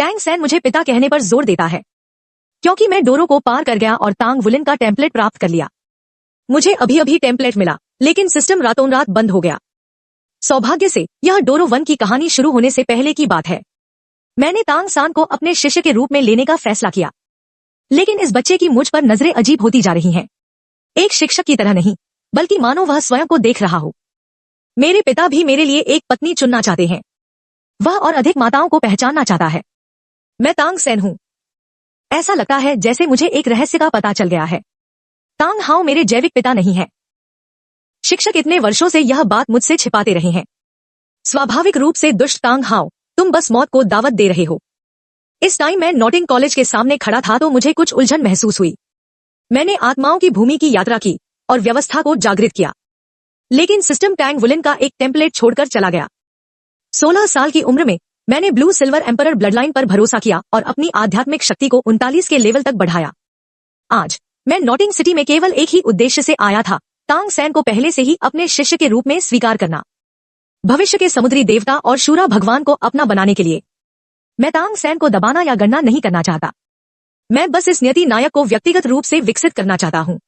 Tang San मुझे पिता कहने पर जोर देता है, क्योंकि मैं डोरो को पार कर गया और तांग वुलिन का टेम्पलेट प्राप्त कर लिया। मुझे अभी अभी टेम्पलेट मिला, लेकिन सिस्टम रातों रात बंद हो गया। सौभाग्य से यह डोरो 1 की कहानी शुरू होने से पहले की बात है। मैंने तांग सान को अपने शिष्य के रूप में लेने का फैसला किया, लेकिन इस बच्चे की मुझ पर नजरें अजीब होती जा रही हैं। एक शिक्षक की तरह नहीं, बल्कि मानो वह स्वयं को देख रहा हो। मेरे पिता भी मेरे लिए एक पत्नी चुनना चाहते हैं। वह और अधिक माताओं को पहचानना चाहता है। मैं तांग सैन हूं। ऐसा लगता है जैसे मुझे एक रहस्य का पता चल गया है। तांग हाओ मेरे जैविक पिता नहीं है। शिक्षक इतने वर्षों से यह बात मुझसे छिपाते रहे हैं। स्वाभाविक रूप से दुष्ट तांग हाओ, तुम बस मौत को दावत दे रहे हो। इस टाइम मैं नॉटिंग कॉलेज के सामने खड़ा था तो मुझे कुछ उलझन महसूस हुई। मैंने आत्माओं की भूमि की यात्रा की और व्यवस्था को जागृत किया, लेकिन सिस्टम टैंग वुलिन का एक टेम्पलेट छोड़कर चला गया। 16 साल की उम्र में मैंने ब्लू सिल्वर एम्परर ब्लडलाइन पर भरोसा किया और अपनी आध्यात्मिक शक्ति को 39 के लेवल तक बढ़ाया। आज मैं नॉटिंग सिटी में केवल एक ही उद्देश्य से आया था, तांग सैन को पहले से ही अपने शिष्य के रूप में स्वीकार करना। भविष्य के समुद्री देवता और शूरा भगवान को अपना बनाने के लिए। मैं तांग सैन को दबाना या गणना नहीं करना चाहता। मैं बस इस नियति नायक को व्यक्तिगत रूप से विकसित करना चाहता हूँ।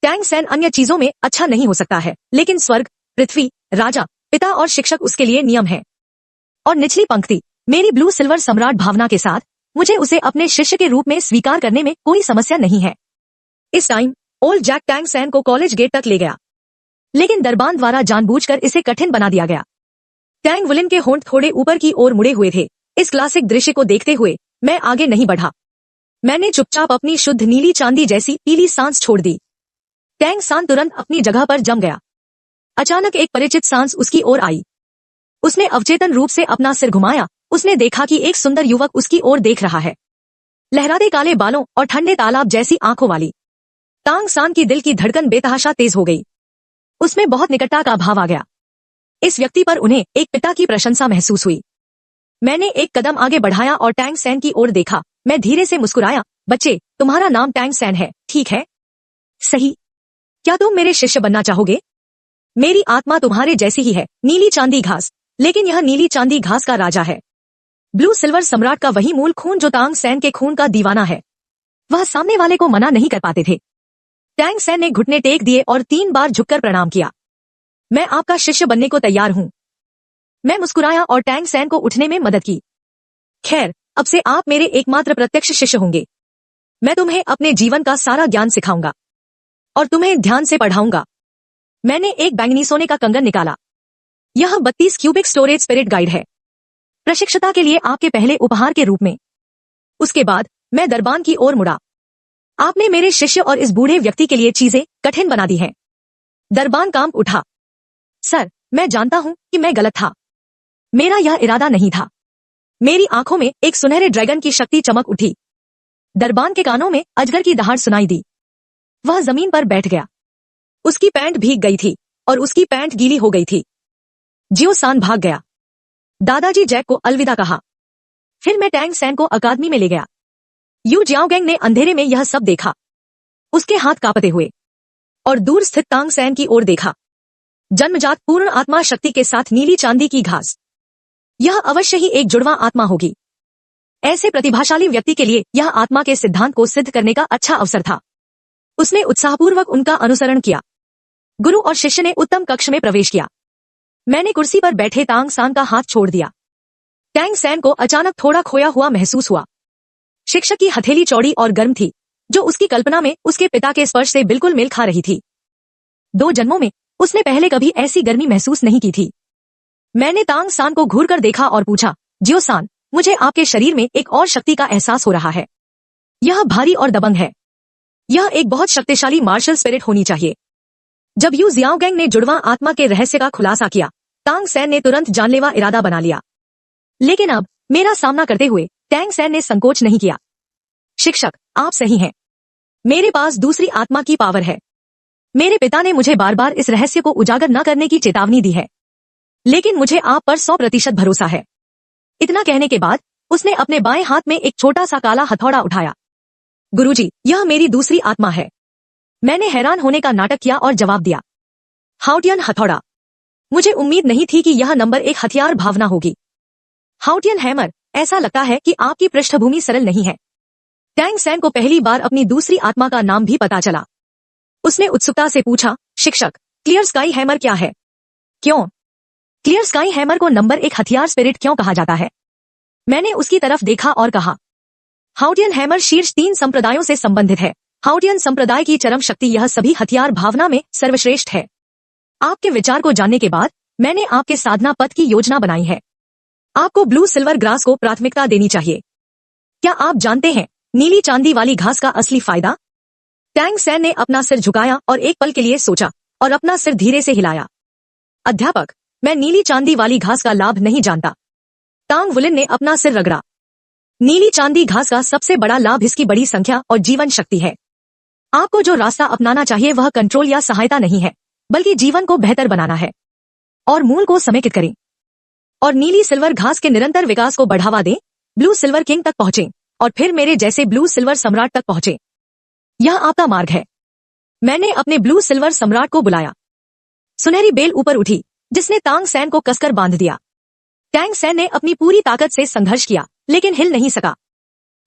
टैंग सैन अन्य चीजों में अच्छा नहीं हो सकता है, लेकिन स्वर्ग, पृथ्वी, राजा, पिता और शिक्षक उसके लिए नियम है। और निचली पंक्ति, मेरी ब्लू सिल्वर सम्राट भावना के साथ मुझे उसे अपने शिष्य के रूप में स्वीकार करने में कोई समस्या नहीं है। इस टाइम ओल्ड जैक टैंग सैन को कॉलेज गेट तक ले गया, लेकिन दरबान द्वारा जानबूझकर इसे कठिन बना दिया गया। टैंग वुलिन के होंठ थोड़े ऊपर की ओर मुड़े हुए थे। इस क्लासिक दृश्य को देखते हुए मैं आगे नहीं बढ़ा। मैंने चुपचाप अपनी शुद्ध नीली चांदी जैसी पीली सांस छोड़ दी। टैंग सान तुरंत अपनी जगह पर जम गया। अचानक एक परिचित सांस उसकी ओर आई। उसने अवचेतन रूप से अपना सिर घुमाया। उसने देखा कि एक सुंदर युवक उसकी ओर देख रहा है, लहराते काले बालों और ठंडे तालाब जैसी आंखों वाली। तांग सान की दिल की धड़कन बेतहाशा तेज हो गई। उसमें बहुत निकटता का भाव आ गया। इस व्यक्ति पर उन्हें एक पिता की प्रशंसा महसूस हुई। मैंने एक कदम आगे बढ़ाया और टैंग सैन की ओर देखा। मैं धीरे से मुस्कुराया। बच्चे, तुम्हारा नाम टैंग सैन है, ठीक है? सही। क्या तुम मेरे शिष्य बनना चाहोगे? मेरी आत्मा तुम्हारे जैसी ही है, नीली चांदी घास, लेकिन यह नीली चांदी घास का राजा है। ब्लू सिल्वर सम्राट का वही मूल खून जो तांग सैन के खून का दीवाना है। वह सामने वाले को मना नहीं कर पाते थे। टैंग सैन ने घुटने टेक दिए और 3 बार झुककर प्रणाम किया। मैं आपका शिष्य बनने को तैयार हूं। मैं मुस्कुराया और टैंग सैन को उठने में मदद की। खैर, अब से आप मेरे एकमात्र प्रत्यक्ष शिष्य होंगे। मैं तुम्हें अपने जीवन का सारा ज्ञान सिखाऊंगा और तुम्हें ध्यान से पढ़ाऊंगा। मैंने एक बैंगनी सोने का कंगन निकाला। यह 32 क्यूबिक स्टोरेज स्पिरिट गाइड है, प्रशिक्षता के लिए आपके पहले उपहार के रूप में। उसके बाद मैं दरबान की ओर मुड़ा। आपने मेरे शिष्य और इस बूढ़े व्यक्ति के लिए चीजें कठिन बना दी हैं। दरबान कांप उठा। सर, मैं जानता हूं कि मैं गलत था। मेरा यह इरादा नहीं था। मेरी आंखों में एक सुनहरे ड्रैगन की शक्ति चमक उठी। दरबान के कानों में अजगर की दहाड़ सुनाई दी। वह जमीन पर बैठ गया। उसकी पैंट भीग गई थी और उसकी पैंट गीली हो गई थी। जियो सान भाग गया। दादाजी जैक को अलविदा कहा। फिर मैं टैंग सैन को अकादमी में ले गया। यू जियाओगेंग ने अंधेरे में यह सब देखा। उसके हाथ कांपते हुए और दूर स्थित तांग सैन की ओर देखा। जन्मजात पूर्ण आत्मा शक्ति के साथ नीली चांदी की घास। यह अवश्य ही एक जुड़वा आत्मा होगी। ऐसे प्रतिभाशाली व्यक्ति के लिए यह आत्मा के सिद्धांत को सिद्ध करने का अच्छा अवसर था। उसने उत्साहपूर्वक उनका अनुसरण किया। गुरु और शिष्य ने उत्तम कक्ष में प्रवेश किया। मैंने कुर्सी पर बैठे तांग सान का हाथ छोड़ दिया। टैंग सैन को अचानक थोड़ा खोया हुआ महसूस हुआ। शिक्षक की हथेली चौड़ी और गर्म थी, जो उसकी कल्पना में उसके पिता के स्पर्श से बिल्कुल मेल खा रही थी। 2 जन्मों में उसने पहले कभी ऐसी गर्मी महसूस नहीं की थी। मैंने तांग सान को घूर कर देखा और पूछा, जियो सान, मुझे आपके शरीर में एक और शक्ति का एहसास हो रहा है। यह भारी और दबंग है। यह एक बहुत शक्तिशाली मार्शल स्पिरिट होनी चाहिए। जब यू जियाओगेंग ने जुड़वा आत्मा के रहस्य का खुलासा किया, तांग सैन ने तुरंत जानलेवा इरादा बना लिया। लेकिन अब मेरा सामना करते हुए टैंग सैन ने संकोच नहीं किया। शिक्षक, आप सही हैं। मेरे पास दूसरी आत्मा की पावर है। मेरे पिता ने मुझे बार बार इस रहस्य को उजागर न करने की चेतावनी दी है, लेकिन मुझे आप पर 100% भरोसा है। इतना कहने के बाद उसने अपने बाएं हाथ में एक छोटा सा काला हथौड़ा उठाया। गुरुजी, यह मेरी दूसरी आत्मा है। मैंने हैरान होने का नाटक किया और जवाब दिया, हाउटियन हथौड़ा। मुझे उम्मीद नहीं थी कि यह नंबर 1 हथियार भावना होगी। हाउटियन हैमर, ऐसा लगता है कि आपकी पृष्ठभूमि सरल नहीं है। टैंग सैन को पहली बार अपनी दूसरी आत्मा का नाम भी पता चला। उसने उत्सुकता से पूछा, शिक्षक, क्लियर स्काई हैमर क्या है? क्यों? क्लियर स्काई हैमर को नंबर 1 हथियार स्पिरिट क्यों कहा जाता है? मैंने उसकी तरफ देखा और कहा, हाउडियन हैमर शीर्ष 3 संप्रदायों से संबंधित है। हाउडियन संप्रदाय की चरम शक्ति यह सभी हथियार भावना में सर्वश्रेष्ठ है। आपके विचार को जानने के बाद मैंने आपके साधना पथ की योजना बनाई है। आपको ब्लू सिल्वर ग्रास को प्राथमिकता देनी चाहिए। क्या आप जानते हैं नीली चांदी वाली घास का असली फायदा? टैंग सैन ने अपना सिर झुकाया और एक पल के लिए सोचा और अपना सिर धीरे से हिलाया। अध्यापक, मैं नीली चांदी वाली घास का लाभ नहीं जानता। तांग वुलिन ने अपना सिर रगड़ा। नीली चांदी घास का सबसे बड़ा लाभ इसकी बड़ी संख्या और जीवन शक्ति है। आपको जो रास्ता अपनाना चाहिए वह कंट्रोल या सहायता नहीं है, बल्कि जीवन को बेहतर बनाना है और मूल को समेकित करें और नीली सिल्वर घास के निरंतर विकास को बढ़ावा दें, ब्लू सिल्वर किंग तक पहुंचे और फिर मेरे जैसे ब्लू सिल्वर सम्राट तक पहुंचे। यह आपका मार्ग है। मैंने अपने ब्लू सिल्वर सम्राट को बुलाया। सुनहरी बेल ऊपर उठी, जिसने तांग सैन को कसकर बांध दिया। टैंग सैन ने अपनी पूरी ताकत से संघर्ष किया, लेकिन हिल नहीं सका।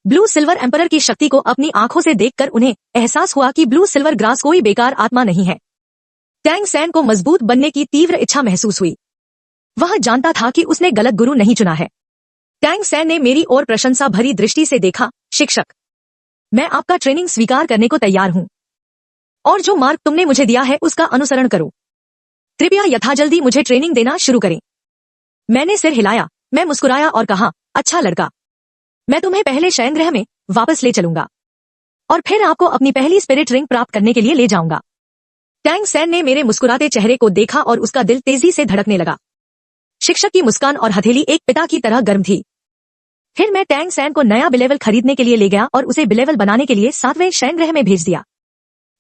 ब्लू सिल्वर एम्परर की शक्ति को अपनी आंखों से देखकर उन्हें एहसास हुआ कि ब्लू सिल्वर ग्रास कोई बेकार आत्मा नहीं है। टैंग सैन को मजबूत बनने की तीव्र इच्छा महसूस हुई। वह जानता था कि उसने गलत गुरु नहीं चुना है। टैंग सैन ने मेरी ओर प्रशंसा भरी दृष्टि से देखा, शिक्षक, मैं आपका ट्रेनिंग स्वीकार करने को तैयार हूं और जो मार्ग तुमने मुझे दिया है उसका अनुसरण करो। कृपया यथाजल्दी मुझे ट्रेनिंग देना शुरू करें। मैंने सिर हिलाया, मैं मुस्कुराया और कहा, अच्छा लड़का, मैं तुम्हें पहले शयनगृह में वापस ले चलूंगा और फिर आपको अपनी पहली स्पिरिट रिंग प्राप्त करने के लिए ले जाऊंगा। टैंग सैन ने मेरे मुस्कुराते चेहरे को देखा और उसका दिल तेजी से धड़कने लगा। शिक्षक की मुस्कान और हथेली एक पिता की तरह गर्म थी। फिर मैं टैंग सैन को नया बिलेवल खरीदने के लिए ले गया और उसे बिलेवल बनाने के लिए 7वें शयनगृह में भेज दिया।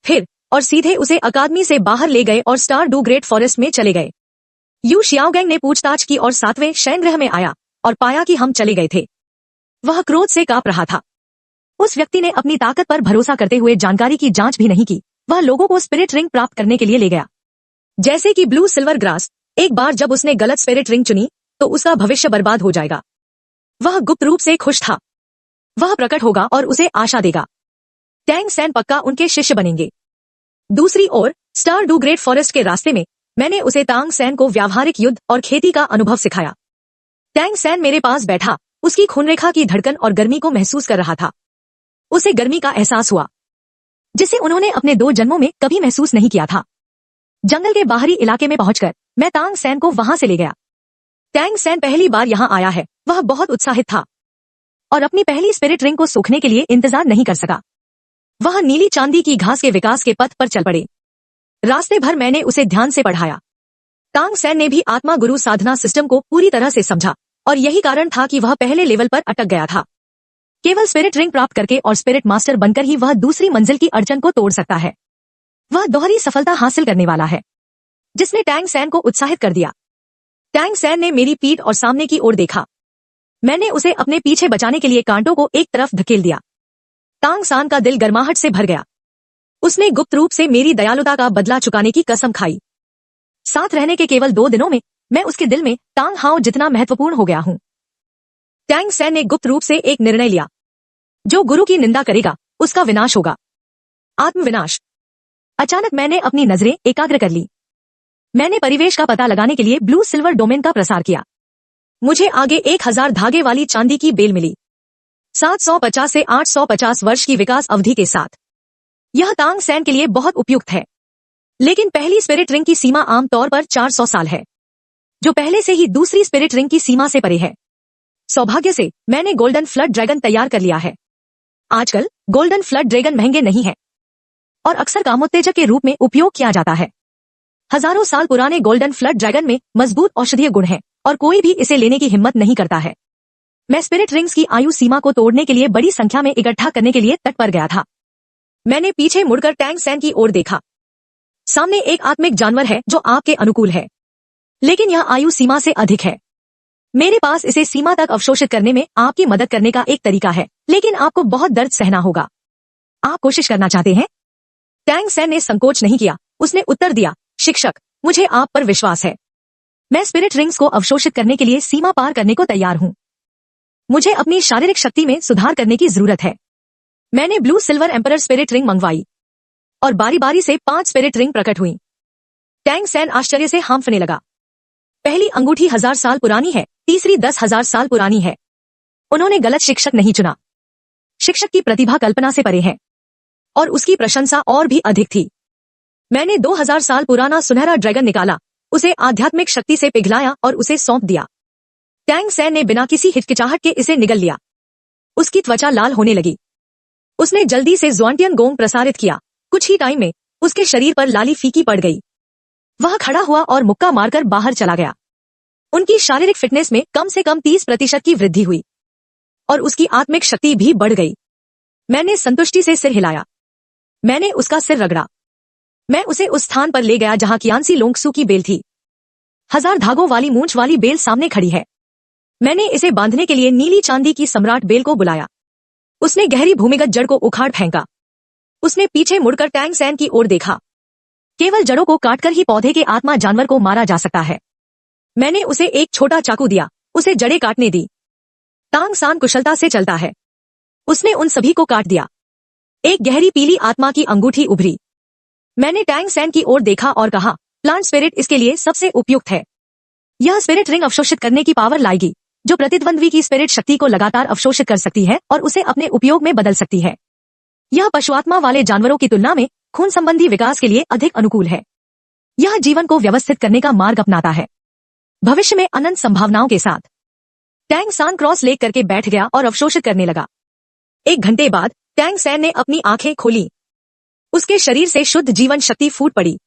फिर और सीधे उसे अकादमी से बाहर ले गए और स्टार डू ग्रेट फॉरेस्ट में चले गए। यू शियाओगैंग ने पूछताछ की और 7वें शयनगृह में आया और पाया कि हम चले गए थे। वह क्रोध से कांप रहा था। उस व्यक्ति ने अपनी ताकत पर भरोसा करते हुए जानकारी की जांच भी नहीं की। वह लोगों को स्पिरिट रिंग प्राप्त करने के लिए ले गया। जैसे कि ब्लू सिल्वर ग्रास, एक बार जब उसने गलत स्पिरिट रिंग चुनी तो उसका भविष्य बर्बाद हो जाएगा। वह गुप्त रूप से खुश था। वह प्रकट होगा और उसे आशा देगा। टैंग सैन पक्का उनके शिष्य बनेंगे। दूसरी ओर स्टार डू ग्रेट फॉरेस्ट के रास्ते में मैंने उसे तांग सैन को व्यावहारिक युद्ध और खेती का अनुभव सिखाया। टैंग सैन मेरे पास बैठा, उसकी खूनरेखा की धड़कन और गर्मी को महसूस कर रहा था। उसे गर्मी का एहसास हुआ, जिसे उन्होंने अपने 2 जन्मों में कभी महसूस नहीं किया था। जंगल के बाहरी इलाके में पहुंचकर मैं तांग सैन को वहां से ले गया। टैंग सैन पहली बार यहां आया है। वह बहुत उत्साहित था और अपनी पहली स्पिरिट रिंग को सूखने के लिए इंतजार नहीं कर सका। वह नीली चांदी की घास के विकास के पथ पर चल पड़े। रास्ते भर मैंने उसे ध्यान से पढ़ाया। तांग सैन ने भी आत्मा गुरु साधना सिस्टम को पूरी तरह से समझा और यही कारण था कि वह पहले लेवल पर अटक गया था। केवल स्पिरिट रिंग प्राप्त करके और स्पिरिट मास्टर बनकर ही वह दूसरी मंजिल की अड़चन को तोड़ सकता है। वह दोहरी सफलता हासिल करने वाला है, जिसने टैंग सैन को उत्साहित कर दिया। टैंग सैन ने मेरी पीठ और सामने की ओर देखा। मैंने उसे अपने पीछे बचाने के लिए कांटों को एक तरफ धकेल दिया। तांग सैन का दिल गर्माहट से भर गया। उसने गुप्त रूप से मेरी दयालुता का बदला चुकाने की कसम खाई। साथ रहने के केवल 2 दिनों में मैं उसके दिल में तांग हाओ जितना महत्वपूर्ण हो गया हूं। टैंग सैन ने गुप्त रूप से एक निर्णय लिया, जो गुरु की निंदा करेगा उसका विनाश होगा। आत्मविनाश। अचानक मैंने अपनी नजरें एकाग्र कर ली। मैंने परिवेश का पता लगाने के लिए ब्लू सिल्वर डोमेन का प्रसार किया। मुझे आगे 1000 धागे वाली चांदी की बेल मिली, 750 से 850 वर्ष की विकास अवधि के साथ। यह तांग सैन के लिए बहुत उपयुक्त है, लेकिन पहली स्पिरिट रिंग की सीमा आमतौर पर 400 साल है, जो पहले से ही दूसरी स्पिरिट रिंग की सीमा से परे है। सौभाग्य से मैंने गोल्डन फ्लड ड्रैगन तैयार कर लिया है। आजकल गोल्डन फ्लड ड्रैगन महंगे नहीं है और अक्सर कामोत्तेजक के रूप में उपयोग किया जाता है। हजारों साल पुराने गोल्डन फ्लड ड्रैगन में मजबूत औषधीय गुण हैं और कोई भी इसे लेने की हिम्मत नहीं करता है। मैं स्पिरिट रिंग्स की आयु सीमा को तोड़ने के लिए बड़ी संख्या में इकट्ठा करने के लिए तट पर गया था। मैंने पीछे मुड़कर टैंग सैन की ओर देखा। सामने एक आत्मिक जानवर है जो आपके अनुकूल है, लेकिन यह आयु सीमा से अधिक है। मेरे पास इसे सीमा तक अवशोषित करने में आपकी मदद करने का एक तरीका है, लेकिन आपको बहुत दर्द सहना होगा। आप कोशिश करना चाहते हैं? टैंग सैन ने संकोच नहीं किया। उसने उत्तर दिया, शिक्षक, मुझे आप पर विश्वास है। मैं स्पिरिट रिंग्स को अवशोषित करने के लिए सीमा पार करने को तैयार हूं। मुझे अपनी शारीरिक शक्ति में सुधार करने की जरूरत है। मैंने blue silver emperor spirit ring मंगवाई और बारी बारी से 5 स्पिरिट रिंग प्रकट हुई। टैंग सैन आश्चर्य से हांफने लगा। पहली अंगूठी 1000 साल पुरानी है, तीसरी 10,000 साल पुरानी है। उन्होंने गलत शिक्षक नहीं चुना। शिक्षक की प्रतिभा कल्पना से परे है और उसकी प्रशंसा और भी अधिक थी। मैंने 2000 साल पुराना सुनहरा ड्रैगन निकाला, उसे आध्यात्मिक शक्ति से पिघलाया और उसे सौंप दिया। टैंग सैन ने बिना किसी हिचकिचाहट के इसे निगल लिया। उसकी त्वचा लाल होने लगी। उसने जल्दी से ज़्वांटियन गोंग प्रसारित किया। कुछ ही टाइम में उसके शरीर पर लाली फीकी पड़ गई। वह खड़ा हुआ और मुक्का मारकर बाहर चला गया। उनकी शारीरिक फिटनेस में कम से कम 30% की वृद्धि हुई और उसकी आत्मिक शक्ति भी बढ़ गई। मैंने संतुष्टि से सिर हिलाया। मैंने उसका सिर रगड़ा। मैं उसे उस स्थान पर ले गया जहां कियानसी लोंगसू की बेल थी। 1000 धागों वाली मूंछ वाली बेल सामने खड़ी है। मैंने इसे बांधने के लिए नीली चांदी की सम्राट बेल को बुलाया। उसने गहरी भूमिगत जड़ को उखाड़ फेंका। उसने पीछे मुड़कर टैंग सैन की ओर देखा। केवल जड़ों को काटकर ही पौधे के आत्मा जानवर को मारा जा सकता है। मैंने उसे एक छोटा चाकू दिया, उसे जड़ें काटने दी। टांग सान कुशलता से चलता है। उसने उन सभी को काट दिया। एक गहरी पीली आत्मा की अंगूठी उभरी। मैंने टैंग सैन की ओर देखा और कहा, प्लांट स्पिरिट इसके लिए सबसे उपयुक्त है। यह स्पिरिट रिंग अवशोषित करने की पावर लाएगी, जो प्रतिद्वंद्वी की स्पिरिट शक्ति को लगातार अवशोषित कर सकती है और उसे अपने उपयोग में बदल सकती है। यह पशुआत्मा वाले जानवरों की तुलना में खून संबंधी विकास के लिए अधिक अनुकूल है। यह जीवन को व्यवस्थित करने का मार्ग अपनाता है, भविष्य में अनंत संभावनाओं के साथ। टैंग सान क्रॉस लेग करके बैठ गया और अवशोषित करने लगा। 1 घंटे बाद टैंग सैन ने अपनी आंखें खोली। उसके शरीर से शुद्ध जीवन शक्ति फूट पड़ी।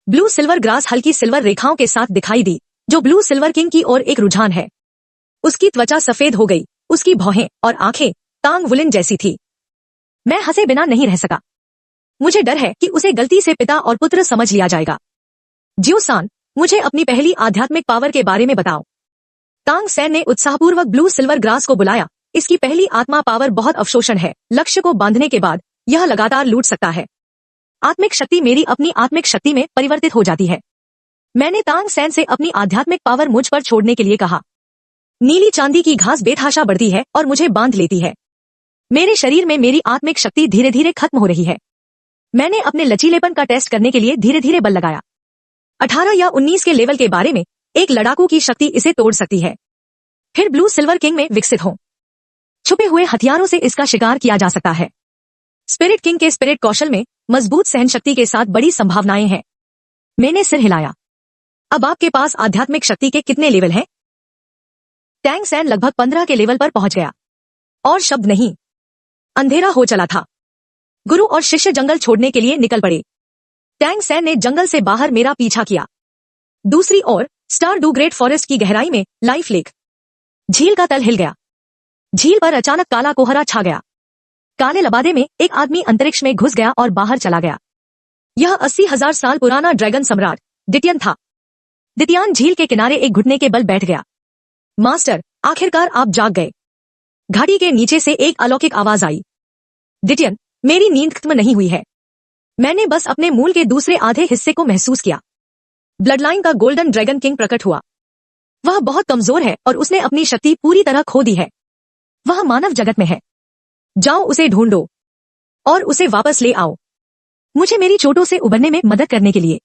ब्लू सिल्वर ग्रास हल्की सिल्वर रेखाओं के साथ दिखाई दी, जो ब्लू सिल्वर किंग की ओर एक रुझान है। उसकी त्वचा सफेद हो गई। उसकी भौहें और आंखें टांग वुलिन जैसी थी। मैं हंसे बिना नहीं रह सका। मुझे डर है कि उसे गलती से पिता और पुत्र समझ लिया जाएगा। जियो सान, मुझे अपनी पहली आध्यात्मिक पावर के बारे में बताओ। टांग सैन ने उत्साहपूर्वक ब्लू सिल्वर ग्रास को बुलाया। इसकी पहली आत्मा पावर बहुत अवशोषण है। लक्ष्य को बांधने के बाद यह लगातार लूट सकता है। आत्मिक शक्ति मेरी अपनी आत्मिक शक्ति में परिवर्तित हो जाती है। मैंने टांग सैन से अपनी आध्यात्मिक पावर मुझ पर छोड़ने के लिए कहा। नीली चांदी की घास बेतहाशा बढ़ती है और मुझे बांध लेती है। मेरे शरीर में मेरी आत्मिक शक्ति धीरे धीरे खत्म हो रही है। मैंने अपने लचीलेपन का टेस्ट करने के लिए धीरे धीरे बल लगाया। 18 या 19 के लेवल के बारे में एक लड़ाकू की शक्ति इसे तोड़ सकती है। फिर ब्लू सिल्वर किंग में विकसित हो। छुपे हुए हथियारों से इसका शिकार किया जा सकता है। स्पिरिट किंग के स्पिरिट कौशल में मजबूत सहनशक्ति के साथ बड़ी संभावनाएं हैं। मैंने सिर हिलाया। अब आपके पास आध्यात्मिक शक्ति के कितने लेवल हैं? टैंग सैन लगभग 15 के लेवल पर पहुंच गया। और शब्द नहीं। अंधेरा हो चला था। गुरु और शिष्य जंगल छोड़ने के लिए निकल पड़े। टैंग सैन ने जंगल से बाहर मेरा पीछा किया। दूसरी ओर स्टार डू ग्रेट फॉरेस्ट की गहराई में लाइफ लेक। झील का तल हिल गया। झील पर अचानक काला कोहरा छा गया। काले लबादे में एक आदमी अंतरिक्ष में घुस गया और बाहर चला गया। यह 80,000 साल पुराना ड्रैगन सम्राट दितियन था। दितियान झील के किनारे एक घुटने के बल बैठ गया। मास्टर, आखिरकार आप जाग गए। घाटी के नीचे से एक अलौकिक आवाज आई। दितियन, मेरी नींद खत्म नहीं हुई है। मैंने बस अपने मूल के दूसरे आधे हिस्से को महसूस किया। ब्लडलाइन का गोल्डन ड्रैगन किंग प्रकट हुआ। वह बहुत कमजोर है और उसने अपनी शक्ति पूरी तरह खो दी है। वह मानव जगत में है। जाओ उसे ढूंढो और उसे वापस ले आओ, मुझे मेरी चोटों से उबरने में मदद करने के लिए।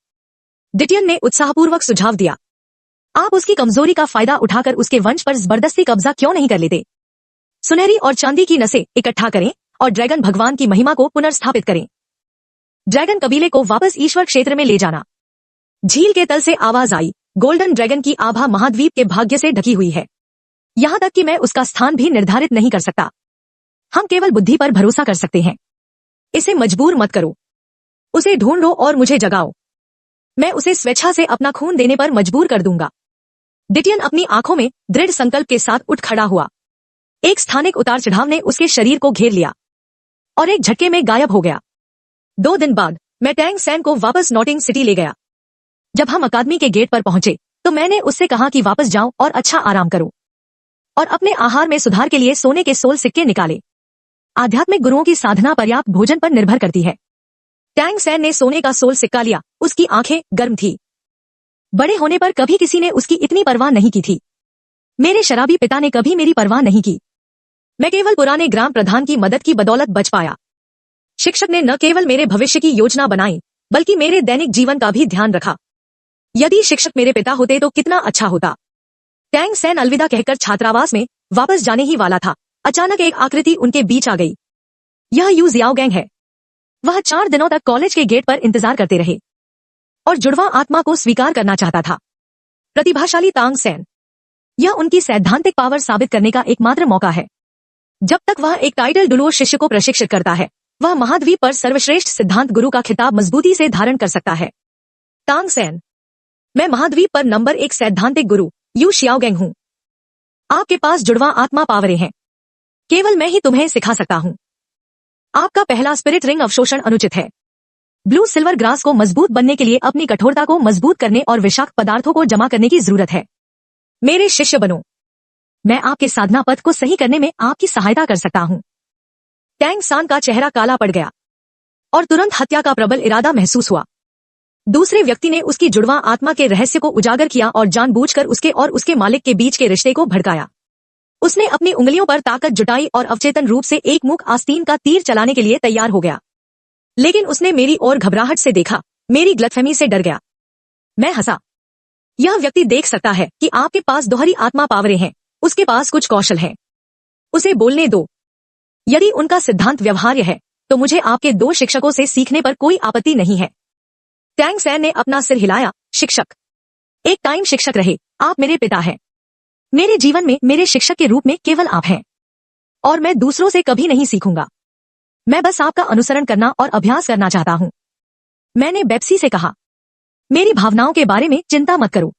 दितियन ने उत्साहपूर्वक सुझाव दिया। आप उसकी कमजोरी का फायदा उठाकर उसके वंश पर जबरदस्ती कब्जा क्यों नहीं कर लेते? सुनहरी और चांदी की नसें इकट्ठा करें और ड्रैगन भगवान की महिमा को पुनर्स्थापित करें। ड्रैगन कबीले को वापस ईश्वर क्षेत्र में ले जाना। झील के तल से आवाज आई, गोल्डन ड्रैगन की आभा महाद्वीप के भाग्य से ढकी हुई है। यहां तक कि मैं उसका स्थान भी निर्धारित नहीं कर सकता। हम केवल बुद्धि पर भरोसा कर सकते हैं। इसे मजबूर मत करो। उसे ढूंढो और मुझे जगाओ। मैं उसे स्वेच्छा से अपना खून देने पर मजबूर कर दूंगा। दितियन अपनी आंखों में दृढ़ संकल्प के साथ उठ खड़ा हुआ। एक स्थानिक उतार चढ़ाव ने उसके शरीर को घेर लिया और एक झटके में गायब हो गया। 2 दिन बाद मैं टैंग सैन को वापस नॉटिंग सिटी ले गया। जब हम अकादमी के गेट पर पहुंचे तो मैंने उससे कहा कि वापस जाओ और अच्छा आराम करो और अपने आहार में सुधार के लिए सोने के 16 सिक्के निकाले। आध्यात्मिक गुरुओं की साधना पर्याप्त भोजन पर निर्भर करती है। टैंग सैन ने सोने का 16 सिक्का लिया। उसकी आंखें गर्म थी। बड़े होने पर कभी किसी ने उसकी इतनी परवाह नहीं की थी। मेरे शराबी पिता ने कभी मेरी परवाह नहीं की। मैं केवल पुराने ग्राम प्रधान की मदद की बदौलत बच पाया। शिक्षक ने न केवल मेरे भविष्य की योजना बनाई, बल्कि मेरे दैनिक जीवन का भी ध्यान रखा। यदि शिक्षक मेरे पिता होते तो कितना अच्छा होता। टैंग सैन अलविदा कहकर छात्रावास में वापस जाने ही वाला था। अचानक एक आकृति उनके बीच आ गई। यह यू जियाओगैंग है। वह 4 दिनों तक कॉलेज के गेट पर इंतजार करते रहे और जुड़वा आत्मा को स्वीकार करना चाहता था। प्रतिभाशाली तांग सैन। यह उनकी सैद्धांतिक पावर साबित करने का एकमात्र मौका है। जब तक वह एक टाइटल डुलुओ शिष्य को प्रशिक्षित करता है, वह महाद्वीप पर सर्वश्रेष्ठ सिद्धांत गुरु का खिताब मजबूती से धारण कर सकता है। तांग सैन। मैं महाद्वीप पर नंबर 1 सैद्धांतिक गुरु यू जियाओगैंग हूँ। आपके पास जुड़वा आत्मा पावरें हैं। केवल मैं ही तुम्हें सिखा सकता हूँ। आपका पहला स्पिरिट रिंग अवशोषण अनुचित है। ब्लू सिल्वर ग्रास को मजबूत बनने के लिए अपनी कठोरता को मजबूत करने और विषाक्त पदार्थों को जमा करने की जरूरत है। मेरे शिष्य बनो। मैं आपके साधना पथ को सही करने में आपकी सहायता कर सकता हूँ। टैंग सान का चेहरा काला पड़ गया और तुरंत हत्या का प्रबल इरादा महसूस हुआ। दूसरे व्यक्ति ने उसकी जुड़वा आत्मा के रहस्य को उजागर किया और जानबूझकर उसके और उसके मालिक के बीच के रिश्ते को भड़काया। उसने अपनी उंगलियों पर ताकत जुटाई और अवचेतन रूप से एक मुख आस्तीन का तीर चलाने के लिए तैयार हो गया। लेकिन उसने मेरी ओर घबराहट से देखा, मेरी गलतफहमी से डर गया। मैं हंसा। यह व्यक्ति देख सकता है कि आपके पास दोहरी आत्मा पावरें हैं। उसके पास कुछ कौशल है। उसे बोलने दो। यदि उनका सिद्धांत व्यवहार्य है, तो मुझे आपके 2 शिक्षकों से सीखने पर कोई आपत्ति नहीं है। टैंग सैन ने अपना सिर हिलाया। शिक्षक। एक टाइम शिक्षक रहे। आप मेरे पिता हैं। मेरे जीवन में मेरे शिक्षक के रूप में केवल आप हैं। और मैं दूसरों से कभी नहीं सीखूंगा। मैं बस आपका अनुसरण करना और अभ्यास करना चाहता हूं। मैंने बेप्सी से कहा, मेरी भावनाओं के बारे में चिंता मत करो।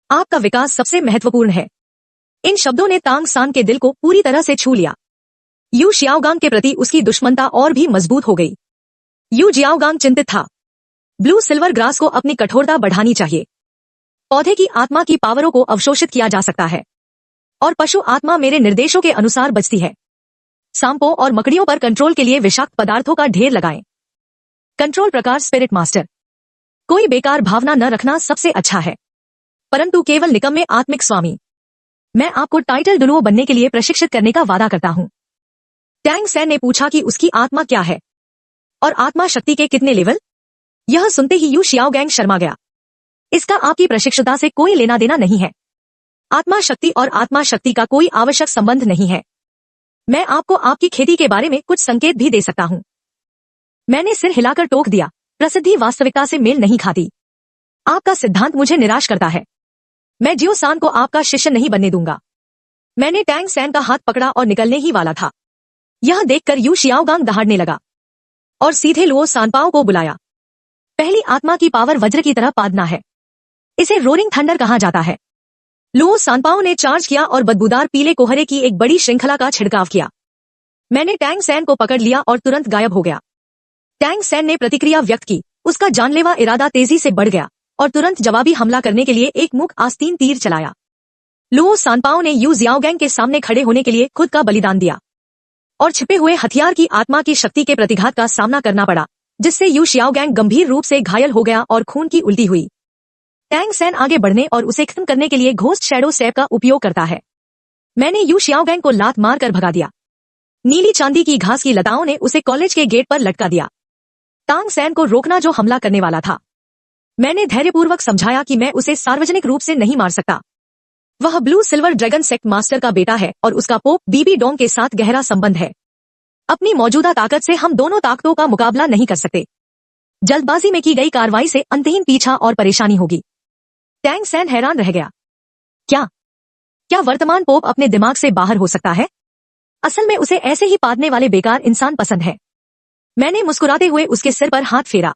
आपका विकास सबसे महत्वपूर्ण है। इन शब्दों ने तांग सान के दिल को पूरी तरह से छू लिया। यू जियाओगैंग के प्रति उसकी दुश्मनता और भी मजबूत हो गई। यू जियाओगैंग चिंतित था। ब्लू सिल्वर ग्रास को अपनी कठोरता बढ़ानी चाहिए। पौधे की आत्मा की पावरों को अवशोषित किया जा सकता है और पशु आत्मा मेरे निर्देशों के अनुसार बचती है। सांपों और मकड़ियों पर कंट्रोल के लिए विषाक्त पदार्थों का ढेर लगाएं। कंट्रोल प्रकार स्पिरिट मास्टर। कोई बेकार भावना न रखना सबसे अच्छा है, परंतु केवल निकम्मे आत्मिक स्वामी। मैं आपको टाइटल डुलुओ बनने के लिए प्रशिक्षित करने का वादा करता हूं। टैंग सैन ने पूछा कि उसकी आत्मा क्या है और आत्मा शक्ति के कितने लेवल। यह सुनते ही यू जियाओगैंग शर्मा गया। इसका आपकी प्रशिक्षुता से कोई लेना देना नहीं है। आत्मा शक्ति और आत्मा शक्ति का कोई आवश्यक संबंध नहीं है। मैं आपको आपकी खेती के बारे में कुछ संकेत भी दे सकता हूं। मैंने सिर हिलाकर टोक दिया। प्रसिद्धि वास्तविकता से मेल नहीं खाती। आपका सिद्धांत मुझे निराश करता है। मैं जियो सान को आपका शिष्य नहीं बनने दूंगा। मैंने टैंग सैन का हाथ पकड़ा और निकलने ही वाला था। यह देखकर यू जियाओगैंग दहाड़ने लगा और सीधे लुओ सानपाओ को बुलाया। पहली आत्मा की पावर वज्र की तरह पादना है। इसे रोरिंग थंडर कहा जाता है। लुओ सानपाओ ने चार्ज किया और बदबूदार पीले कोहरे की एक बड़ी श्रृंखला का छिड़काव किया। मैंने टैंग सैन को पकड़ लिया और तुरंत गायब हो गया। टैंग सैन ने प्रतिक्रिया व्यक्त की। उसका जानलेवा इरादा तेजी से बढ़ गया और तुरंत जवाबी हमला करने के लिए एक मुख आस्तीन तीर चलाया। लुओ सानपाओ ने यू जियाओगैंग के सामने खड़े होने के लिए खुद का बलिदान दिया और छिपे हुए हथियार की आत्मा की शक्ति के प्रतिघात का सामना करना पड़ा, जिससे यू जियाओगैंग गंभीर रूप से घायल हो गया और खून की उल्टी हुई। टैंग सैन आगे बढ़ने और उसे खत्म करने के लिए घोस्ट शैडो स्टेप का उपयोग करता है। मैंने यू जियाओगैंग को लात मारकर भगा दिया। नीली चांदी की घास की लताओं ने उसे कॉलेज के गेट पर लटका दिया। तांग सैन को रोकना जो हमला करने वाला था। मैंने धैर्यपूर्वक समझाया कि मैं उसे सार्वजनिक रूप से नहीं मार सकता। वह blue silver dragon sect master का बेटा है और उसका पोप बीबी डोंग के साथ गहरा संबंध है। अपनी मौजूदा ताकत से हम दोनों ताकतों का मुकाबला नहीं कर सकते। जल्दबाजी में की गई कार्रवाई से अंतहीन पीछा और परेशानी होगी। टैंग सैन हैरान रह गया। क्या वर्तमान पोप अपने दिमाग से बाहर हो सकता है? असल में उसे ऐसे ही पादने वाले बेकार इंसान पसंद है। मैंने मुस्कुराते हुए उसके सिर पर हाथ फेरा।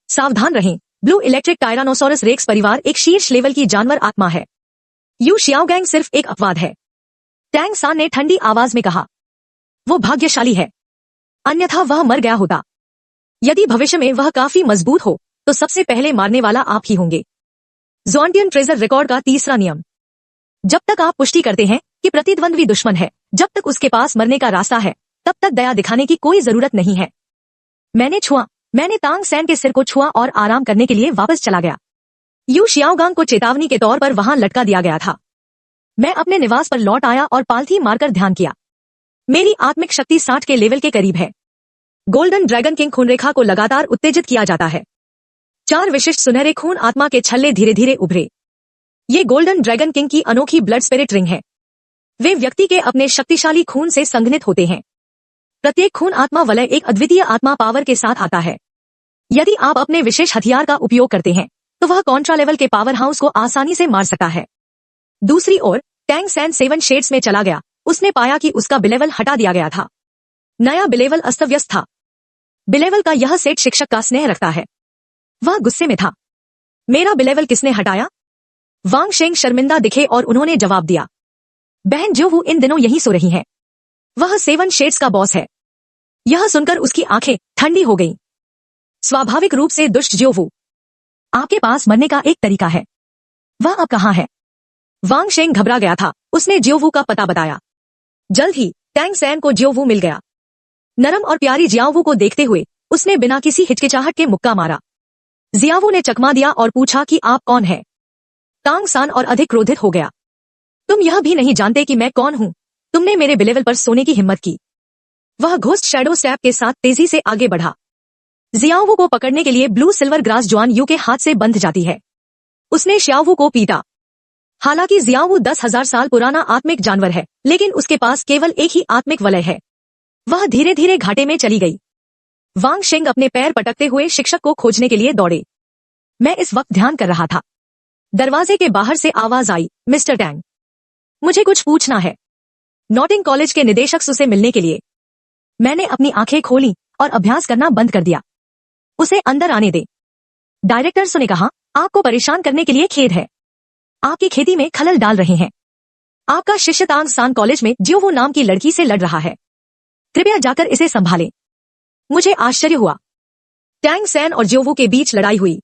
सावधान रहें, ब्लू इलेक्ट्रिक टायरानोसोरस रेक्स परिवार एक शीर्ष लेवल की जानवर आत्मा है। यू जियाओगैंग सिर्फ एक अपवाद है। टैंग सान ने ठंडी आवाज में कहा। वो भाग्यशाली है, अन्यथा वह मर गया होता। यदि भविष्य में वह काफी मजबूत हो तो सबसे पहले मारने वाला आप ही होंगे। ज़ोंटियन ट्रेजर रिकॉर्ड का तीसरा नियम। जब तक आप पुष्टि करते हैं कि प्रतिद्वंद्वी दुश्मन है, जब तक उसके पास मरने का रास्ता है, तब तक दया दिखाने की कोई जरूरत नहीं है। मैंने तांग सैन के सिर को छुआ और आराम करने के लिए वापस चला गया। यू जियाओगैंग को चेतावनी के तौर पर वहां लटका दिया गया था। मैं अपने निवास पर लौट आया और पालथी मारकर ध्यान किया। मेरी आत्मिक शक्ति 60 के लेवल के करीब है। गोल्डन ड्रैगन किंग खून रेखा को लगातार उत्तेजित किया जाता है। 4 विशिष्ट सुनहरे खून आत्मा के छल्ले धीरे धीरे उभरे। ये गोल्डन ड्रैगन किंग की अनोखी ब्लड स्पिरिट रिंग है। वे व्यक्ति के अपने शक्तिशाली खून से संघनित होते हैं। प्रत्येक खून आत्मा वलय एक अद्वितीय आत्मा पावर के साथ आता है। यदि आप अपने विशेष हथियार का उपयोग करते हैं तो वह कॉन्ट्रा लेवल के पावर हाउस को आसानी से मार सकता है। दूसरी ओर टैंग सैन 7 शेड्स में चला गया। उसने पाया कि उसका बिलेवल हटा दिया गया था। नया बिलेवल अस्त व्यस्त था। बिलेवल का यह सेट शिक्षक का स्नेह रखता है। वह गुस्से में था। मेरा बिलेवल किसने हटाया? वांग शेंग शर्मिंदा दिखे और उन्होंने जवाब दिया, बहन ज्योवू इन दिनों यहीं सो रही हैं। वह 7 शेड्स का बॉस है। यह सुनकर उसकी आंखें ठंडी हो गईं। स्वाभाविक रूप से दुष्ट ज्योवू, आपके पास मरने का एक तरीका है। वह अब कहाँ है? वांग शेंग घबरा गया था। उसने ज्योवू का पता बताया। जल्द ही टैंग सैन को ज्योवू मिल गया। नरम और प्यारी जियावू को देखते हुए उसने बिना किसी हिचकिचाहट के मुक्का मारा। जियावू ने चकमा दिया और पूछा कि आप कौन है? टांग सान और अधिक क्रोधित हो गया। तुम यह भी नहीं जानते कि मैं कौन हूं। तुमने मेरे बिलेवल पर सोने की हिम्मत की। वह घोस्ट शैडो स्टैप के साथ तेजी से आगे बढ़ा। जियावू को पकड़ने के लिए ब्लू सिल्वर ग्रास जुआन यू के हाथ से बंध जाती है। उसने श्यावू को पीटा। हालांकि जियावू 10,000 साल पुराना आत्मिक जानवर है, लेकिन उसके पास केवल एक ही आत्मिक वलय है। वह धीरे धीरे घाटे में चली गई। वांग शेंग अपने पैर पटकते हुए शिक्षक को खोजने के लिए दौड़े। मैं इस वक्त ध्यान कर रहा था। दरवाजे के बाहर से आवाज आई, मिस्टर टैंग, मुझे कुछ पूछना है। नॉटिंग कॉलेज के निदेशक से मिलने के लिए। मैंने अपनी आंखें खोली और अभ्यास करना बंद कर दिया। उसे अंदर आने दे। डायरेक्टर ने कहा, आपको परेशान करने के लिए खेद है। आपकी खेती में खलल डाल रहे हैं। आपका शिष्य टांग सान कॉलेज में ज्योवू नाम की लड़की से लड़ रहा है। कृपया जाकर इसे संभालें। मुझे आश्चर्य हुआ। टैंग सैन और ज्योवू के बीच लड़ाई हुई।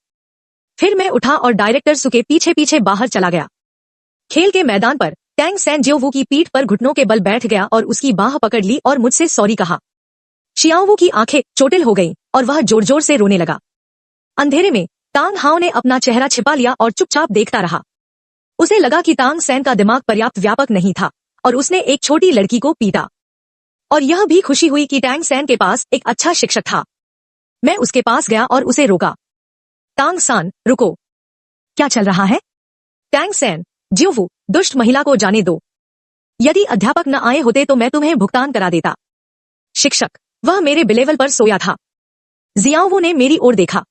फिर मैं उठा और डायरेक्टर सु के पीछे पीछे बाहर चला गया। खेल के मैदान पर टैंग सैन ज्योवू की पीठ पर घुटनों के बल बैठ गया और उसकी बाह पकड़ ली और मुझसे सॉरी कहा। शियावू की आंखें चोटिल हो गईं और वह जोर जोर से रोने लगा। अंधेरे में टांग हाओ ने अपना चेहरा छिपा लिया और चुपचाप देखता रहा। उसे लगा कि टांग सैन का दिमाग पर्याप्त व्यापक नहीं था और उसने एक छोटी लड़की को पीटा। और यह भी खुशी हुई कि टैंग सैन के पास एक अच्छा शिक्षक था। मैं उसके पास गया और उसे रोका। टांग सान, रुको। क्या चल रहा है? टैंग सैन, ज्योवू, दुष्ट महिला को जाने दो। यदि अध्यापक न आए होते तो मैं तुम्हें भुगतान करा देता। शिक्षक, वह मेरे बिलेवल पर सोया था। जियावू ने मेरी ओर देखा।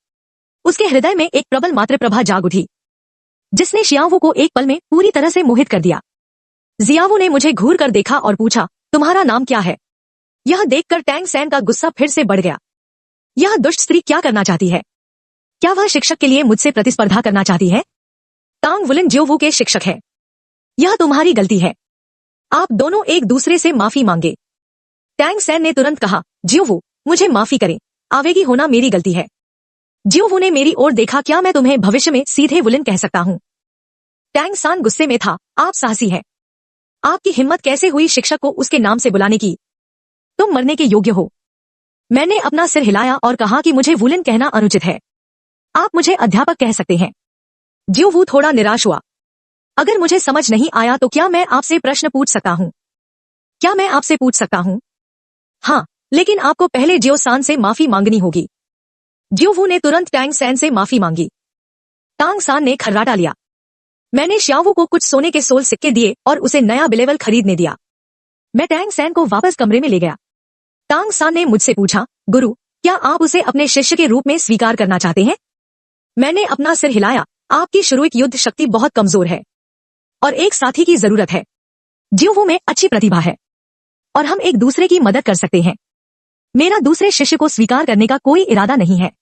उसके हृदय में एक प्रबल मातृप्रभा जाग उठी, जिसने शियावू को एक पल में पूरी तरह से मोहित कर दिया। जियावू ने मुझे घूर कर देखा और पूछा, तुम्हारा नाम क्या है? यह देखकर टैंग सैन का गुस्सा फिर से बढ़ गया। यह दुष्ट स्त्री क्या करना चाहती है? क्या वह शिक्षक के लिए मुझसे प्रतिस्पर्धा करना चाहती है? टांग वुलिन ज्योवू के शिक्षक है। यह तुम्हारी गलती है। आप दोनों एक दूसरे से माफी मांगे। टैंग सैन ने तुरंत कहा, ज्योवू, मुझे माफी करें। आवेगी होना मेरी गलती है। ज्योवू ने मेरी ओर देखा, क्या मैं तुम्हें भविष्य में सीधे वुलिन कह सकता हूँ? टैंग सान गुस्से में था, आप साहसी हैं। आपकी हिम्मत कैसे हुई शिक्षक को उसके नाम से बुलाने की? तुम मरने के योग्य हो। मैंने अपना सिर हिलाया और कहा कि मुझे वुलिन कहना अनुचित है। आप मुझे अध्यापक कह सकते हैं। ज्योवू थोड़ा निराश हुआ। अगर मुझे समझ नहीं आया तो क्या मैं आपसे प्रश्न पूछ सकता हूँ? क्या मैं आपसे पूछ सकता हूँ? हाँ, लेकिन आपको पहले ज्यो सान से माफी मांगनी होगी। ज्योवू ने तुरंत टैंग सैन से माफी मांगी। टांग सान ने खर्राटा लिया। मैंने श्यावू को कुछ सोने के सोल सिक्के दिए और उसे नया बिलेवल खरीदने दिया। मैं टैंग सैन को वापस कमरे में ले गया। टांग सान ने मुझसे पूछा, गुरु, क्या आप उसे अपने शिष्य के रूप में स्वीकार करना चाहते हैं? मैंने अपना सिर हिलाया। आपकी शुरुआत युद्ध शक्ति बहुत कमजोर है और एक साथी की जरूरत है। ज्योवू में अच्छी प्रतिभा है और हम एक दूसरे की मदद कर सकते हैं। मेरा दूसरे शिष्य को स्वीकार करने का कोई इरादा नहीं है।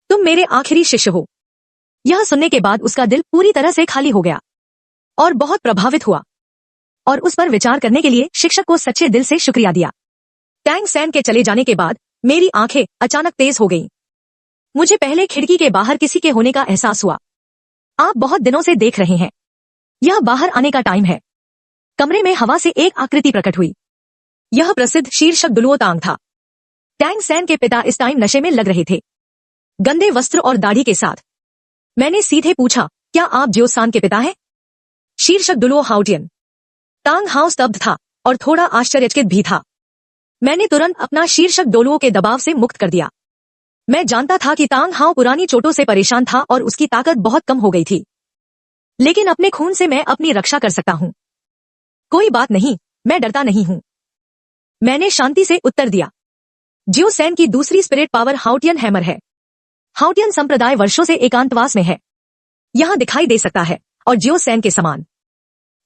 तुम मेरे आखिरी शिष्य हो। यह सुनने के बाद उसका दिल पूरी तरह से खाली हो गया और बहुत प्रभावित हुआ और उस पर विचार करने के लिए शिक्षक को सच्चे दिल से शुक्रिया दिया। टैंग सैन के चले जाने के बाद मेरी आंखें अचानक तेज हो गईं। मुझे पहले खिड़की के बाहर किसी के होने का एहसास हुआ। आप बहुत दिनों से देख रहे हैं। यह बाहर आने का टाइम है। कमरे में हवा से एक आकृति प्रकट हुई। यह प्रसिद्ध शीर्षक दुलुओ तांग था। टैंग सैन के पिता इस टाइम नशे में लग रहे थे, गंदे वस्त्र और दाढ़ी के साथ। मैंने सीधे पूछा, क्या आप ज्यो सान के पिता हैं? शीर्षक दुलुओ हाउटियन। टांग हाउ स्तब्ध था और थोड़ा आश्चर्यचकित भी था। मैंने तुरंत अपना शीर्षक डोलुओं के दबाव से मुक्त कर दिया। मैं जानता था कि तांग हाओ पुरानी चोटों से परेशान था और उसकी ताकत बहुत कम हो गई थी, लेकिन अपने खून से मैं अपनी रक्षा कर सकता हूँ। कोई बात नहीं, मैं डरता नहीं हूँ, मैंने शांति से उत्तर दिया। जियो सैन की दूसरी स्पिरिट पावर हाउटियन हैमर है। हाउटियन संप्रदाय वर्षों से एकांतवास में है, यहाँ दिखाई दे सकता है, और जियो सैन के समान।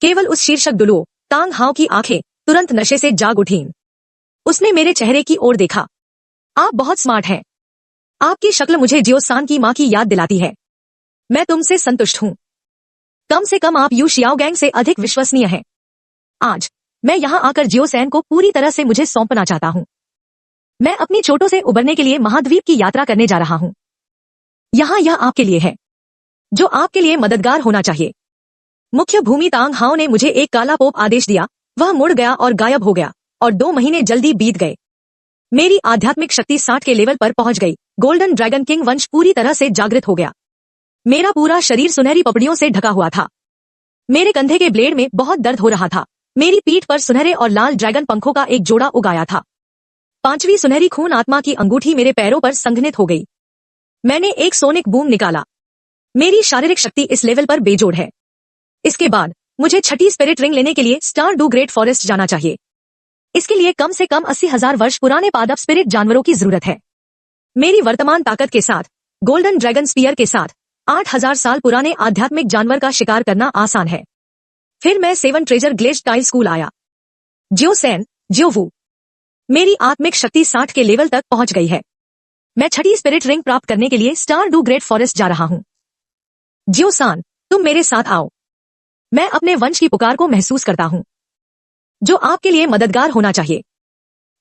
केवल उस शीर्षक डुलुओ तांग हाओ की आंखें तुरंत नशे से जाग उठीं। उसने मेरे चेहरे की ओर देखा। आप बहुत स्मार्ट हैं। आपकी शक्ल मुझे जियो सान की मां की याद दिलाती है। मैं तुमसे संतुष्ट हूं। कम से कम आप यू शियाओगैंग से अधिक विश्वसनीय हैं। आज मैं यहाँ आकर जियो सैन को पूरी तरह से मुझे सौंपना चाहता हूँ। मैं अपनी चोटों से उबरने के लिए महाद्वीप की यात्रा करने जा रहा हूँ। यहाँ यह आपके लिए है, जो आपके लिए मददगार होना चाहिए। मुख्य भूमि तांग हाओ ने मुझे एक काला पोप आदेश दिया। वह मुड़ गया और गायब हो गया, और 2 महीने जल्दी बीत गए। मेरी आध्यात्मिक शक्ति 60 के लेवल पर पहुंच गई। गोल्डन ड्रैगन किंग वंश पूरी तरह से जागृत हो गया। मेरा पूरा शरीर सुनहरी पपड़ियों से ढका हुआ था। मेरे कंधे के ब्लेड में बहुत दर्द हो रहा था। मेरी पीठ पर सुनहरे और लाल ड्रैगन पंखों का एक जोड़ा उगाया था। 5वीं सुनहरी खून आत्मा की अंगूठी मेरे पैरों पर संघनित हो गई। मैंने एक सोनिक बूम निकाला। मेरी शारीरिक शक्ति इस लेवल पर बेजोड़ है। इसके बाद मुझे 6ठी स्पिरिट रिंग लेने के लिए स्टार डू ग्रेट फॉरेस्ट जाना चाहिए। इसके लिए कम से कम 80,000 वर्ष पुराने पादप स्पिरिट जानवरों की जरूरत है। मेरी वर्तमान ताकत के साथ, गोल्डन ड्रैगन स्पीयर के साथ 8,000 साल पुराने आध्यात्मिक जानवर का शिकार करना आसान है। फिर मैं 7 ट्रेजर ग्लेज टाइल स्कूल आया। जियो सैन, जियो वू। मेरी आत्मिक शक्ति 60 के लेवल तक पहुंच गई है। मैं 6ठी स्पिरिट रिंग प्राप्त करने के लिए स्टार डू ग्रेट फॉरेस्ट जा रहा हूं। जियो सान, तुम मेरे साथ आओ। मैं अपने वंश की पुकार को महसूस करता हूं, जो आपके लिए मददगार होना चाहिए।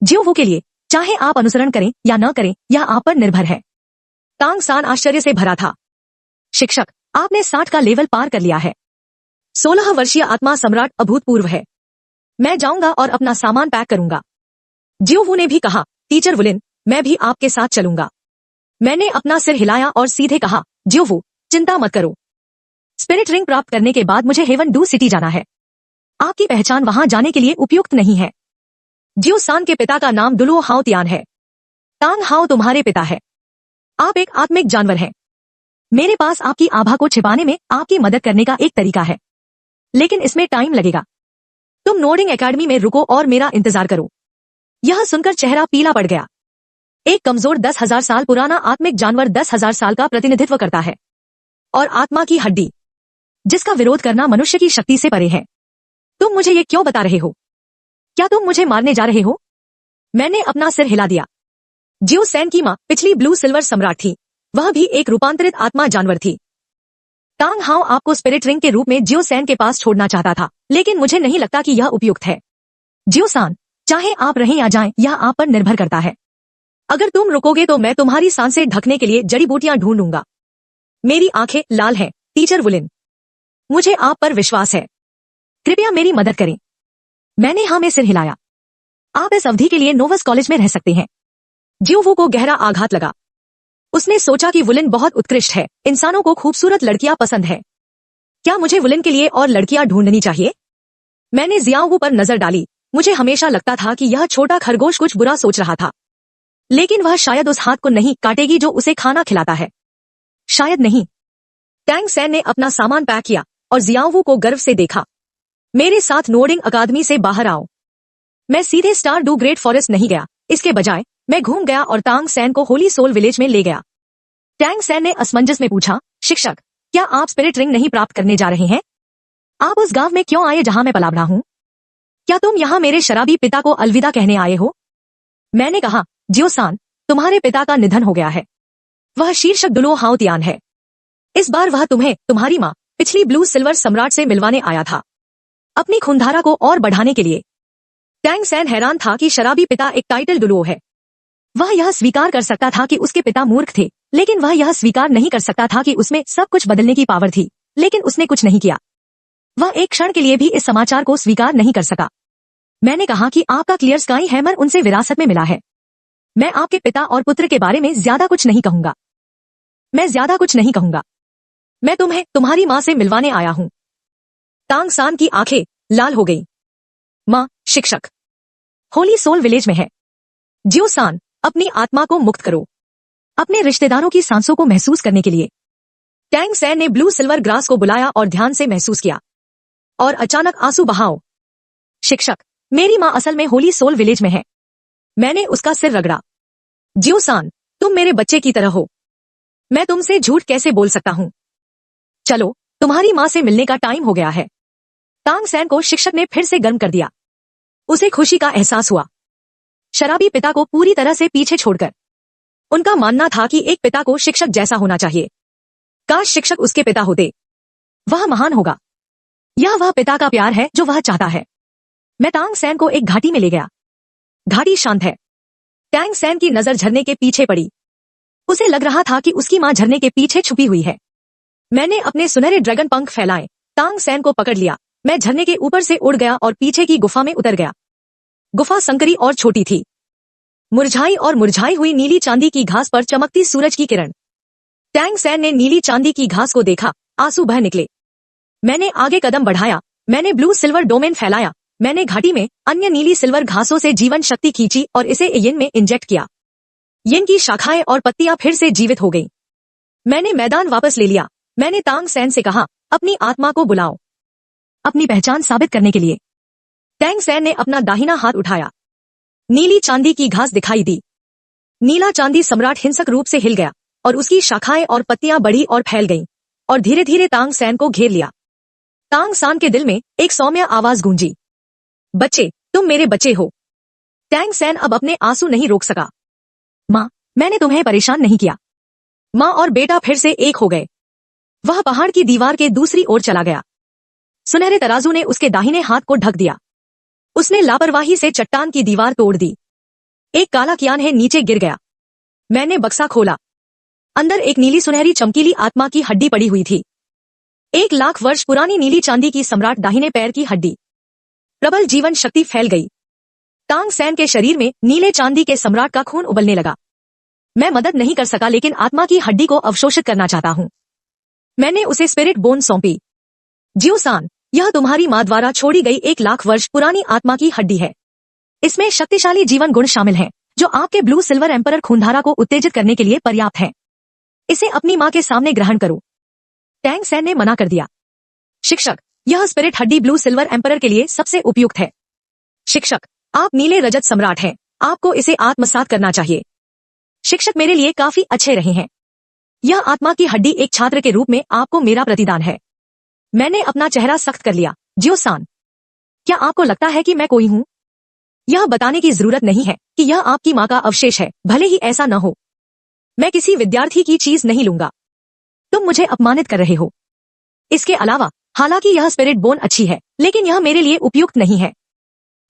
जियो वू के लिए, चाहे आप अनुसरण करें या न करें, यह आप पर निर्भर है। तांग सान आश्चर्य से भरा था। शिक्षक, आपने 60 का लेवल पार कर लिया है। 16 वर्षीय आत्मा सम्राट अभूतपूर्व है। मैं जाऊंगा और अपना सामान पैक करूंगा। जियो वू ने भी कहा, टीचर वुलिन, मैं भी आपके साथ चलूंगा। मैंने अपना सिर हिलाया और सीधे कहा, जियो वू, चिंता मत करो। स्पिरिट रिंग प्राप्त करने के बाद मुझे हेवन डू सिटी जाना है। आपकी पहचान वहां जाने के लिए उपयुक्त नहीं है। जियो सान के पिता का नाम डुलुओ हाओ तियान है। तांग हाओ तुम्हारे पिता है। आप एक आत्मिक जानवर हैं। मेरे पास आपकी आभा को छिपाने में आपकी मदद करने का एक तरीका है, लेकिन इसमें टाइम लगेगा। तुम नोर्डिंग एकेडमी में रुको और मेरा इंतजार करो। यह सुनकर चेहरा पीला पड़ गया। एक कमजोर 10,000 साल पुराना आत्मिक जानवर 10,000 साल का प्रतिनिधित्व करता है, और आत्मा की हड्डी, जिसका विरोध करना मनुष्य की शक्ति से परे है। तुम मुझे ये क्यों बता रहे हो? क्या तुम मुझे मारने जा रहे हो? मैंने अपना सिर हिला दिया। जियो सैन की मां पिछली ब्लू सिल्वर सम्राट थी। वह भी एक रूपांतरित आत्मा जानवर थी। तांग हाओ आपको स्पिरिट रिंग के रूप में जियो सैन के पास छोड़ना चाहता था, लेकिन मुझे नहीं लगता कि यह उपयुक्त है। जियो सान, चाहे आप रहें या जाएं, यह आप पर निर्भर करता है। अगर तुम रुकोगे तो मैं तुम्हारी सांसें ढकने के लिए जड़ी बूटियां ढूंढूंगा। मेरी आंखें लाल हैं, टीचर वुलिन। मुझे आप पर विश्वास है। कृपया मेरी मदद करें। मैंने हाँ में सिर हिलाया। आप इस अवधि के लिए नोवस कॉलेज में रह सकते हैं। जियो वू को गहरा आघात लगा। उसने सोचा कि वुलिन बहुत उत्कृष्ट है। इंसानों को खूबसूरत लड़कियां पसंद है। क्या मुझे वुलिन के लिए और लड़कियां ढूंढनी चाहिए? मैंने जियाओ वू पर नजर डाली। मुझे हमेशा लगता था कि यह छोटा खरगोश कुछ बुरा सोच रहा था, लेकिन वह शायद उस हाथ को नहीं काटेगी जो उसे खाना खिलाता है। शायद नहीं। टैंग सैन ने अपना सामान पैक किया और जियाओ वू को गर्व से देखा। मेरे साथ नोर्डिंग अकादमी से बाहर आओ। मैं सीधे स्टार डू ग्रेट फॉरेस्ट नहीं गया। इसके बजाय मैं घूम गया और तांग सैन को होली सोल विलेज में ले गया। टैंग सैन ने असमंजस में पूछा, शिक्षक, क्या आप स्पिरिट रिंग नहीं प्राप्त करने जा रहे हैं? आप उस गांव में क्यों आए जहां मैं पला बड़ा हूं? क्या तुम यहाँ मेरे शराबी पिता को अलविदा कहने आए हो? मैंने कहा, जियो सान, तुम्हारे पिता का निधन हो गया है। वह शीर्षक डुलुओ हाओ तियान है। इस बार वह तुम्हें तुम्हारी माँ पिछली ब्लू सिल्वर सम्राट से मिलवाने आया था, अपनी खूनधारा को और बढ़ाने के लिए। टैंग सैन हैरान था कि शराबी पिता एक टाइटल डुलुओ है। वह यह स्वीकार कर सकता था कि उसके पिता मूर्ख थे, लेकिन वह यह स्वीकार नहीं कर सकता था कि उसमें सब कुछ बदलने की पावर थी, लेकिन उसने कुछ नहीं किया। वह एक क्षण के लिए भी इस समाचार को स्वीकार नहीं कर सका। मैंने कहा कि आपका क्लियर स्काई हैमर उनसे विरासत में मिला है। मैं आपके पिता और पुत्र के बारे में ज्यादा कुछ नहीं कहूंगा। मैं तुम्हें तुम्हारी माँ से मिलवाने आया हूँ। तांग सान की आंखें लाल हो गई। माँ, शिक्षक होली सोल विलेज में है। जियो-सान, अपनी आत्मा को मुक्त करो, अपने रिश्तेदारों की सांसों को महसूस करने के लिए। टैंग सैन ने ब्लू सिल्वर ग्रास को बुलाया और ध्यान से महसूस किया और अचानक आंसू बहाओ। शिक्षक, मेरी माँ असल में होली सोल विलेज में है। मैंने उसका सिर रगड़ा। जियो-सान, तुम मेरे बच्चे की तरह हो। मैं तुमसे झूठ कैसे बोल सकता हूँ? चलो, तुम्हारी माँ से मिलने का टाइम हो गया है। तांग सैन को शिक्षक ने फिर से गर्म कर दिया। उसे खुशी का एहसास हुआ, शराबी पिता को पूरी तरह से पीछे छोड़कर। उनका मानना था कि एक पिता को शिक्षक जैसा होना चाहिए। काश शिक्षक उसके पिता होते। वह महान होगा। यह वह पिता का प्यार है जो वह चाहता है। मैं तांग सैन को एक घाटी में ले गया। घाटी शांत है। टैंग सैन की नजर झरने के पीछे पड़ी। उसे लग रहा था कि उसकी मां झरने के पीछे छुपी हुई है। मैंने अपने सुनहरे ड्रैगन पंख फैलाए, तांग सैन को पकड़ लिया। मैं झरने के ऊपर से उड़ गया और पीछे की गुफा में उतर गया। गुफा संकरी और छोटी थी। मुरझाई और मुरझाई हुई नीली चांदी की घास पर चमकती सूरज की किरण। टैंग सैन ने नीली चांदी की घास को देखा, आंसू बह निकले। मैंने आगे कदम बढ़ाया। मैंने ब्लू सिल्वर डोमेन फैलाया। मैंने घाटी में अन्य नीली सिल्वर घासों से जीवन शक्ति खींची और इसे यिन में इंजेक्ट किया। यिन की शाखाएं और पत्तियां फिर से जीवित हो गईं। मैंने मैदान वापस ले लिया। मैंने तांग सैन से कहा, अपनी आत्मा को बुलाओ, अपनी पहचान साबित करने के लिए। टैंग सैन ने अपना दाहिना हाथ उठाया। नीली चांदी की घास दिखाई दी। नीला चांदी सम्राट हिंसक रूप से हिल गया और उसकी शाखाएं और पत्तियां बढ़ी और फैल गईं और धीरे धीरे तांग सैन को घेर लिया। तांग सैन के दिल में एक सौम्य आवाज गूंजी, बच्चे, तुम मेरे बच्चे हो। टैंग सैन अब अपने आंसू नहीं रोक सका। माँ, मैंने तुम्हें परेशान नहीं किया। माँ और बेटा फिर से एक हो गए। वह पहाड़ की दीवार के दूसरी ओर चला गया। सुनहरे तराजू ने उसके दाहिने हाथ को ढक दिया। उसने लापरवाही से चट्टान की दीवार तोड़ दी। एक काला कियान नीचे गिर गया। मैंने बक्सा खोला। अंदर एक नीली सुनहरी चमकीली आत्मा की हड्डी पड़ी हुई थी। 1,00,000 वर्ष पुरानी नीली चांदी की सम्राट दाहिने पैर की हड्डी। प्रबल जीवन शक्ति फैल गई। तांग सैन के शरीर में नीले चांदी के सम्राट का खून उबलने लगा। मैं मदद नहीं कर सका लेकिन आत्मा की हड्डी को अवशोषित करना चाहता हूँ। मैंने उसे स्पिरिट बोन सौंपी। जियो-सान, यह तुम्हारी माँ द्वारा छोड़ी गई 1,00,000 वर्ष पुरानी आत्मा की हड्डी है। इसमें शक्तिशाली जीवन गुण शामिल हैं, जो आपके ब्लू सिल्वर एम्परर खूनधारा को उत्तेजित करने के लिए पर्याप्त है। इसे अपनी माँ के सामने ग्रहण करो। टैंग सैन ने मना कर दिया। शिक्षक, यह स्पिरिट हड्डी ब्लू सिल्वर एम्परर के लिए सबसे उपयुक्त है। शिक्षक, आप नीले रजत सम्राट हैं, आपको इसे आत्मसात करना चाहिए। शिक्षक मेरे लिए काफी अच्छे रहे हैं। यह आत्मा की हड्डी एक छात्र के रूप में आपको मेरा प्रतिदान है। मैंने अपना चेहरा सख्त कर लिया। जियो-सान, क्या आपको लगता है कि मैं कोई हूँ? यह बताने की जरूरत नहीं है कि यह आपकी माँ का अवशेष है, भले ही ऐसा न हो। मैं किसी विद्यार्थी की चीज नहीं लूंगा। तुम मुझे अपमानित कर रहे हो। इसके अलावा, हालांकि यह स्पिरिट बोन अच्छी है, लेकिन यह मेरे लिए उपयुक्त नहीं है।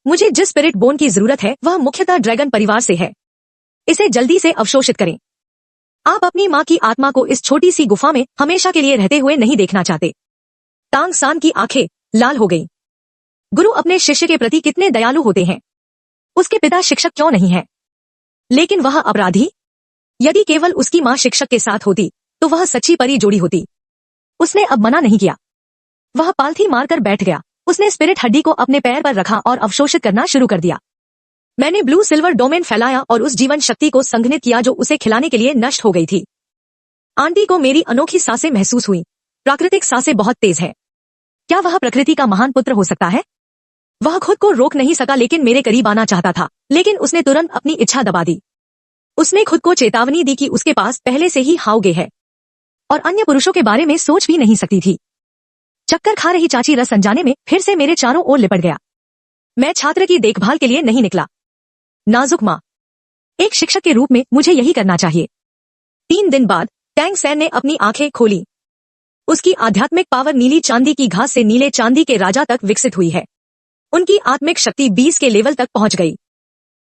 मुझे जिस स्पिरिट बोन की जरूरत है वह मुख्यतः ड्रैगन परिवार से है। इसे जल्दी से अवशोषित करें। आप अपनी माँ की आत्मा को इस छोटी सी गुफा में हमेशा के लिए रहते हुए नहीं देखना चाहते। तांग सैन की आंखें लाल हो गईं। गुरु अपने शिष्य के प्रति कितने दयालु होते हैं। उसके पिता शिक्षक क्यों नहीं है? लेकिन वह अपराधी? यदि केवल उसकी माँ शिक्षक के साथ होती तो वह सच्ची परी जोड़ी होती। उसने अब मना नहीं किया। वह पालथी मारकर बैठ गया। उसने स्पिरिट हड्डी को अपने पैर पर रखा और अवशोषित करना शुरू कर दिया। मैंने ब्लू सिल्वर डोमेन फैलाया और उस जीवन शक्ति को संघनित किया जो उसे खिलाने के लिए नष्ट हो गई थी। आंटी को मेरी अनोखी सांसें महसूस हुई। प्राकृतिक सांसें बहुत तेज है। क्या वह प्रकृति का महान पुत्र हो सकता है? वह खुद को रोक नहीं सका लेकिन मेरे करीब आना चाहता था, लेकिन उसने तुरंत अपनी इच्छा दबा दी। उसने खुद को चेतावनी दी कि उसके पास पहले से ही हाउगे है और अन्य पुरुषों के बारे में सोच भी नहीं सकती थी। चक्कर खा रही चाची रस अनजाने में फिर से मेरे चारों ओर लिपट गया। मैं छात्र की देखभाल के लिए नहीं निकला। नाजुक माँ, एक शिक्षक के रूप में मुझे यही करना चाहिए। 3 दिन बाद टैंग सैन ने अपनी आंखें खोली। उसकी आध्यात्मिक पावर नीली चांदी की घास से नीले चांदी के राजा तक विकसित हुई है। उनकी आत्मिक शक्ति 20 के लेवल तक पहुंच गई।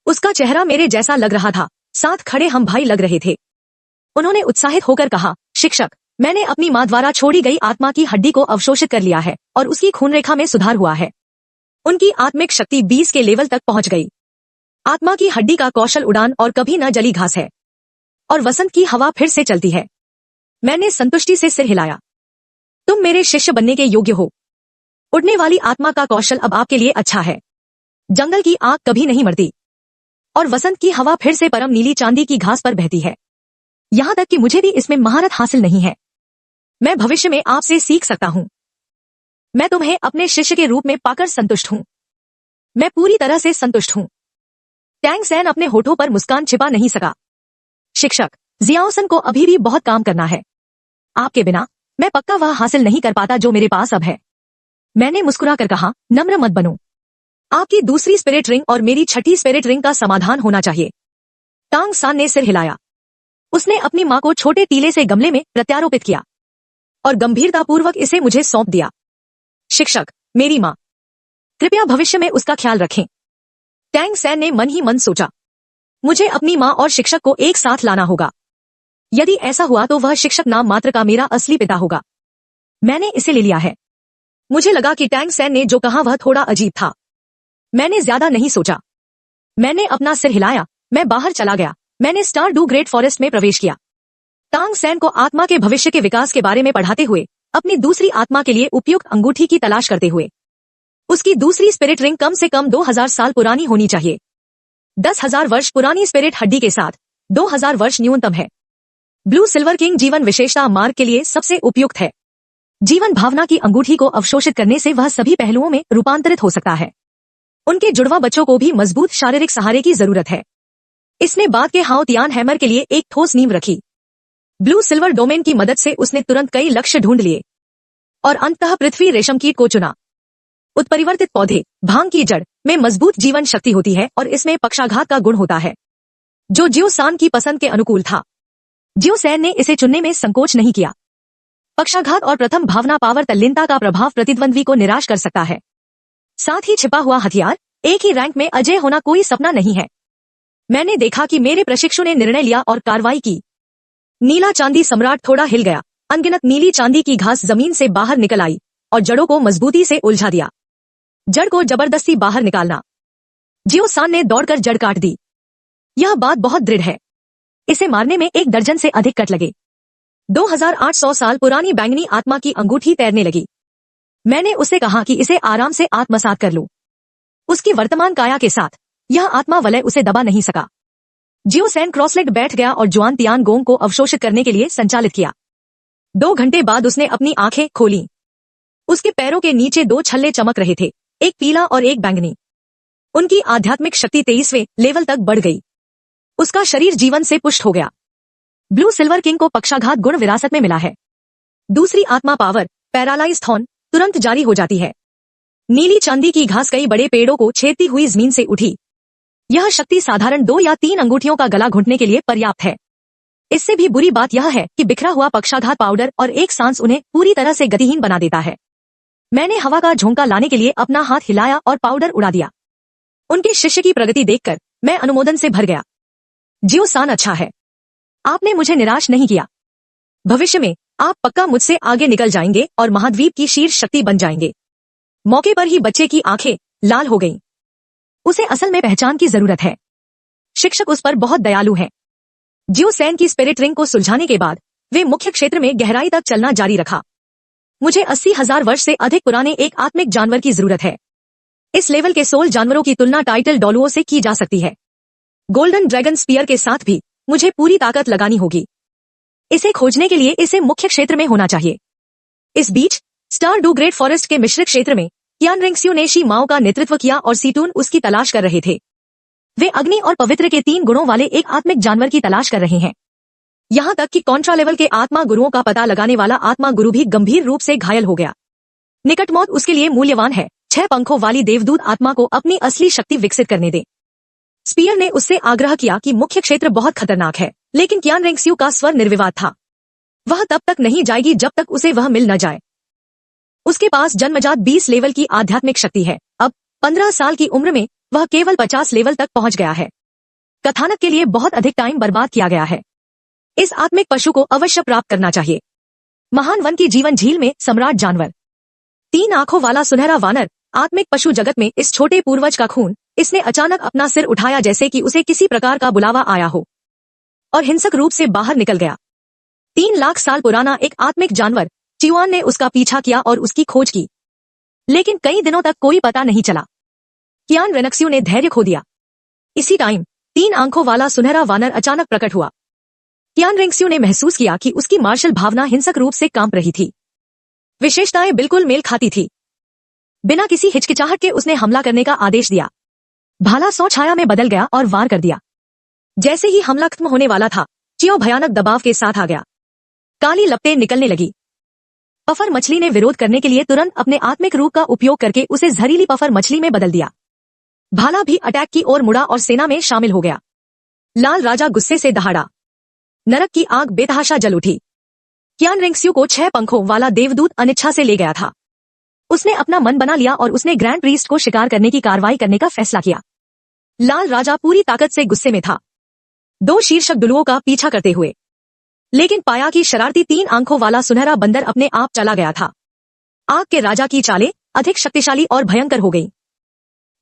उसका चेहरा मेरे जैसा लग रहा था। साथ खड़े हम भाई लग रहे थे। उन्होंने उत्साहित होकर कहा, शिक्षक, मैंने अपनी माँ द्वारा छोड़ी गई आत्मा की हड्डी को अवशोषित कर लिया है और उसकी खून रेखा में सुधार हुआ है। उनकी आत्मिक शक्ति 20 के लेवल तक पहुंच गई। आत्मा की हड्डी का कौशल उड़ान और कभी न जली घास है और वसंत की हवा फिर से चलती है। मैंने संतुष्टि से सिर हिलाया। तुम मेरे शिष्य बनने के योग्य हो। उड़ने वाली आत्मा का कौशल अब आपके लिए अच्छा है। जंगल की आग कभी नहीं मरती। और वसंत की हवा फिर से परम नीली चांदी की घास पर बहती है। यहाँ तक कि मुझे भी इसमें महारत हासिल नहीं है। मैं भविष्य में आपसे सीख सकता हूँ। मैं तुम्हें अपने शिष्य के रूप में पाकर संतुष्ट हूँ। मैं पूरी तरह से संतुष्ट हूँ। टैंग सैन अपने होठों पर मुस्कान छिपा नहीं सका। शिक्षक, जियाओसन को अभी भी बहुत काम करना है। आपके बिना मैं पक्का वह हासिल नहीं कर पाता जो मेरे पास अब है। मैंने मुस्कुरा कर कहा, नम्र मत बनो। आपकी दूसरी स्पिरिट रिंग और मेरी छठी स्पिरिट रिंग का समाधान होना चाहिए। टांग सान ने सिर हिलाया। उसने अपनी माँ को छोटे टीले से गमले में प्रत्यारोपित किया और गंभीरतापूर्वक इसे मुझे सौंप दिया। शिक्षक, मेरी माँ, कृपया भविष्य में उसका ख्याल रखें। टैंग सैन ने मन ही मन सोचा, मुझे अपनी माँ और शिक्षक को एक साथ लाना होगा। यदि ऐसा हुआ तो वह शिक्षक नाम मात्र का मेरा असली पिता होगा। मैंने इसे ले लिया है। मुझे लगा कि टैंग सैन ने जो कहा वह थोड़ा अजीब था। मैंने ज्यादा नहीं सोचा। मैंने अपना सिर हिलाया। मैं बाहर चला गया। मैंने स्टार डू ग्रेट फॉरेस्ट में प्रवेश किया। टांग सैन को आत्मा के भविष्य के विकास के बारे में पढ़ाते हुए, अपनी दूसरी आत्मा के लिए उपयुक्त अंगूठी की तलाश करते हुए। उसकी दूसरी स्पिरिट रिंग कम से कम 2000 साल पुरानी होनी चाहिए। 10,000 वर्ष पुरानी स्पिरिट हड्डी के साथ 2000 वर्ष न्यूनतम है। ब्लू सिल्वर किंग जीवन विशेषता मार्ग के लिए सबसे उपयुक्त है। जीवन भावना की अंगूठी को अवशोषित करने से वह सभी पहलुओं में रूपांतरित हो सकता है। उनके जुड़वा बच्चों को भी मजबूत शारीरिक सहारे की जरूरत है। इसने बाद के हाउ तियान हैमर के लिए एक ठोस नींव रखी। ब्लू सिल्वर डोमेन की मदद से उसने तुरंत कई लक्ष्य ढूंढ लिए और अंततः पृथ्वी रेशम कीट को चुना। उत्परिवर्तित पौधे, भांग की जड़ में मजबूत जीवन शक्ति होती है और इसमें पक्षाघात का गुण होता है, जो जियो सान की पसंद के अनुकूल था। जियो सैन ने इसे चुनने में संकोच नहीं किया। पक्षाघात और प्रथम भावना पावर तल्लीनता का प्रभाव प्रतिद्वंद्वी को निराश कर सकता है। साथ ही छिपा हुआ हथियार, एक ही रैंक में अजय होना कोई सपना नहीं है। मैंने देखा कि मेरे प्रशिक्षु ने निर्णय लिया और कार्रवाई की। नीला चांदी सम्राट थोड़ा हिल गया। अनगिनत नीली चांदी की घास जमीन से बाहर निकल आई और जड़ों को मजबूती से उलझा दिया। जड़ को जबरदस्ती बाहर निकालना। जियो सान ने दौड़कर जड़ काट दी। यह बात बहुत दृढ़ है। इसे मारने में 1 दर्जन से अधिक कट लगे। 2800 साल पुरानी बैंगनी आत्मा की अंगूठी तैरने लगी। मैंने उसे कहा कि इसे आराम से आत्मसात कर लो। उसकी वर्तमान काया के साथ यह आत्मा वलय उसे दबा नहीं सका। जियो सैन क्रॉसलेग बैठ गया और जुआन तियान गोंग को अवशोषित करने के लिए संचालित किया। 2 घंटे बाद उसने अपनी आंखें खोली। उसके पैरों के नीचे 2 छल्ले चमक रहे थे, एक पीला और एक बैंगनी। उनकी आध्यात्मिक शक्ति 23वें लेवल तक बढ़ गई। उसका शरीर जीवन से पुष्ट हो गया। ब्लू सिल्वर किंग को पक्षाघात गुण विरासत में मिला है। दूसरी आत्मा पावर, पैरालाइज थॉर्न, तुरंत जारी हो जाती है। नीली चांदी की घास कई बड़े पेड़ों को छेदती हुई जमीन से उठी। यह शक्ति साधारण 2 या 3 अंगूठियों का गला घुटने के लिए पर्याप्त है। इससे भी बुरी बात यह है कि बिखरा हुआ पक्षाघात पाउडर और एक सांस उन्हें पूरी तरह से गतिहीन बना देता है। मैंने हवा का झोंका लाने के लिए अपना हाथ हिलाया और पाउडर उड़ा दिया। उनके शिष्य की प्रगति देखकर मैं अनुमोदन से भर गया। जियो सान अच्छा है। आपने मुझे निराश नहीं किया। भविष्य में आप पक्का मुझसे आगे निकल जाएंगे और महाद्वीप की शीर्ष शक्ति बन जाएंगे। मौके पर ही बच्चे की आंखें लाल हो गईं। उसे असल में पहचान की जरूरत है। शिक्षक उस पर बहुत दयालु है। जियो सैन की स्पिरिट रिंग को सुलझाने के बाद वे मुख्य क्षेत्र में गहराई तक चलना जारी रखा। मुझे 80,000 वर्ष से अधिक पुराने एक आत्मिक जानवर की जरूरत है। इस लेवल के सोल जानवरों की तुलना टाइटल डॉलुओं से की जा सकती है। गोल्डन ड्रैगन स्पीयर के साथ भी मुझे पूरी ताकत लगानी होगी। इसे खोजने के लिए इसे मुख्य क्षेत्र में होना चाहिए। इस बीच स्टार डू ग्रेट फॉरेस्ट के मिश्रित क्षेत्र में कियान रिंगस्यू ने शी माओ का नेतृत्व किया और सीटून उसकी तलाश कर रहे थे। वे अग्नि और पवित्र के 3 गुणों वाले एक आत्मिक जानवर की तलाश कर रहे हैं। यहाँ तक कि कॉन्ट्रा लेवल के आत्मा गुरुओं का पता लगाने वाला आत्मा गुरु भी गंभीर रूप से घायल हो गया। निकट मौत उसके लिए मूल्यवान है। 6 पंखों वाली देवदूत आत्मा को अपनी असली शक्ति विकसित करने दे। स्पीयर ने उससे आग्रह किया कि मुख्य क्षेत्र बहुत खतरनाक है, लेकिन कियान रिंगस्यू का स्वर निर्विवाद था। वह तब तक नहीं जाएगी जब तक उसे वह मिल न जाए। उसके पास जन्मजात 20 लेवल की आध्यात्मिक शक्ति है। अब 15 साल की उम्र में वह केवल 50 लेवल तक पहुंच गया है। कथानक के लिए बहुत अधिक टाइम बर्बाद किया गया है। इस आत्मिक पशु को अवश्य प्राप्त करना चाहिए। महान वन की जीवन झील में सम्राट जानवर, 3 आंखों वाला सुनहरा वानर, आत्मिक पशु जगत में इस छोटे पूर्वज का खून। इसने अचानक अपना सिर उठाया जैसे कि उसे किसी प्रकार का बुलावा आया हो और हिंसक रूप से बाहर निकल गया। 3 लाख साल पुराना एक आत्मिक जानवर चियुआन ने उसका पीछा किया और उसकी खोज की, लेकिन कई दिनों तक कोई पता नहीं चला। कियान रिंगस्यू ने धैर्य खो दिया। इसी टाइम 3 आंखों वाला सुनहरा वानर अचानक प्रकट हुआ। कियान रेंगस्यू ने महसूस किया कि उसकी मार्शल भावना हिंसक रूप से कांप रही थी। विशेषताएं बिल्कुल मेल खाती थी। बिना किसी हिचकिचाहट के उसने हमला करने का आदेश दिया। भाला सौ छाया में बदल गया और वार कर दिया। जैसे ही हमला खत्म होने वाला था, चियो भयानक दबाव के साथ आ गया। काली लपटें निकलने लगी। पफर मछली ने विरोध करने के लिए तुरंत अपने आत्मिक रूप का उपयोग करके उसे जहरीली पफर मछली में बदल दिया। भाला भी अटैक की ओर मुड़ा और सेना में शामिल हो गया। लाल राजा गुस्से से दहाड़ा। नरक की आग बेतहाशा जल उठी। कियान रेंगस्यू को 6 पंखों वाला देवदूत अनिच्छा से ले गया था। उसने अपना मन बना लिया और उसने ग्रैंड प्रीस्ट को शिकार करने की कार्रवाई करने का फैसला किया। लाल राजा पूरी ताकत से गुस्से में था, 2 शीर्षक डुलुओं का पीछा करते हुए, लेकिन पाया कि शरारती 3 आंखों वाला सुनहरा बंदर अपने आप चला गया था। आग के राजा की चालें अधिक शक्तिशाली और भयंकर हो गईं।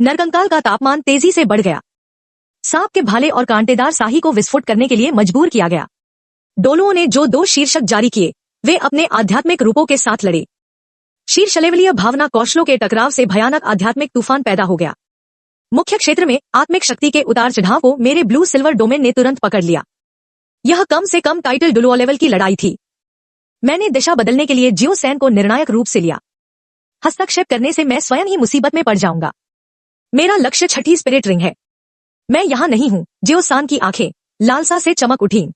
नरकंकाल का तापमान तेजी से बढ़ गया। सांप के भाले और कांटेदार साही को विस्फोट करने के लिए मजबूर किया गया। डोलुओं ने जो 2 शीर्षक जारी किए, वे अपने आध्यात्मिक रूपों के साथ लड़े। शीर्षलेवलीय भावना कौशलों के टकराव से भयानक आध्यात्मिक तूफान पैदा हो गया। मुख्य क्षेत्र में आत्मिक शक्ति के उतार चढ़ाव को मेरे ब्लू सिल्वर डोमेन ने तुरंत पकड़ लिया। यह कम से कम टाइटल डुलुओ लेवल की लड़ाई थी। मैंने दिशा बदलने के लिए जियो सैन को निर्णायक रूप से लिया। हस्तक्षेप करने से मैं स्वयं ही मुसीबत में पड़ जाऊंगा। मेरा लक्ष्य 6ठी स्पिरिट रिंग है। मैं यहाँ नहीं हूँ। जियो सान की आंखें लालसा से चमक उठीं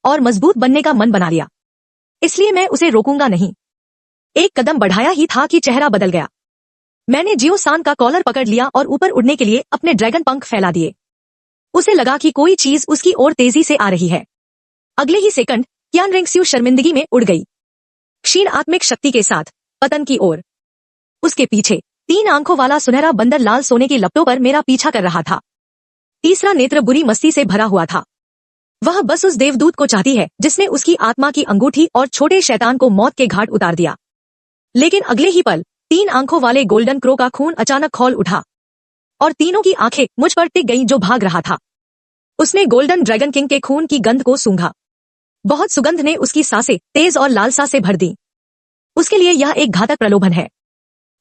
और मजबूत बनने का मन बना लिया। इसलिए मैं उसे रोकूंगा नहीं। एक कदम बढ़ाया ही था कि चेहरा बदल गया। मैंने जियो सान का कॉलर पकड़ लिया और ऊपर उड़ने के लिए अपने ड्रैगन पंख फैला दिए। उसे लगा कि कोई चीज उसकी ओर तेजी से आ रही है। अगले ही सेकंड कियान रेंगस्यू शर्मिंदगी में उड़ गई, क्षीण आत्मिक शक्ति के साथ पतन की ओर। उसके पीछे 3 आंखों वाला सुनहरा बंदर लाल सोने की लपटों पर मेरा पीछा कर रहा था। तीसरा नेत्र बुरी मस्ती से भरा हुआ था। वह बस उस देवदूत को चाहती है जिसने उसकी आत्मा की अंगूठी और छोटे शैतान को मौत के घाट उतार दिया। लेकिन अगले ही पल 3 आंखों वाले गोल्डन क्रो का खून अचानक खौल उठा और तीनों की आंखें मुझ पर टिक गईं जो भाग रहा था। उसने गोल्डन ड्रैगन किंग के खून की गंध को सूंघा। बहुत सुगंध ने उसकी सांसें तेज और लालसा से भर दी। उसके लिए यह एक घातक प्रलोभन है।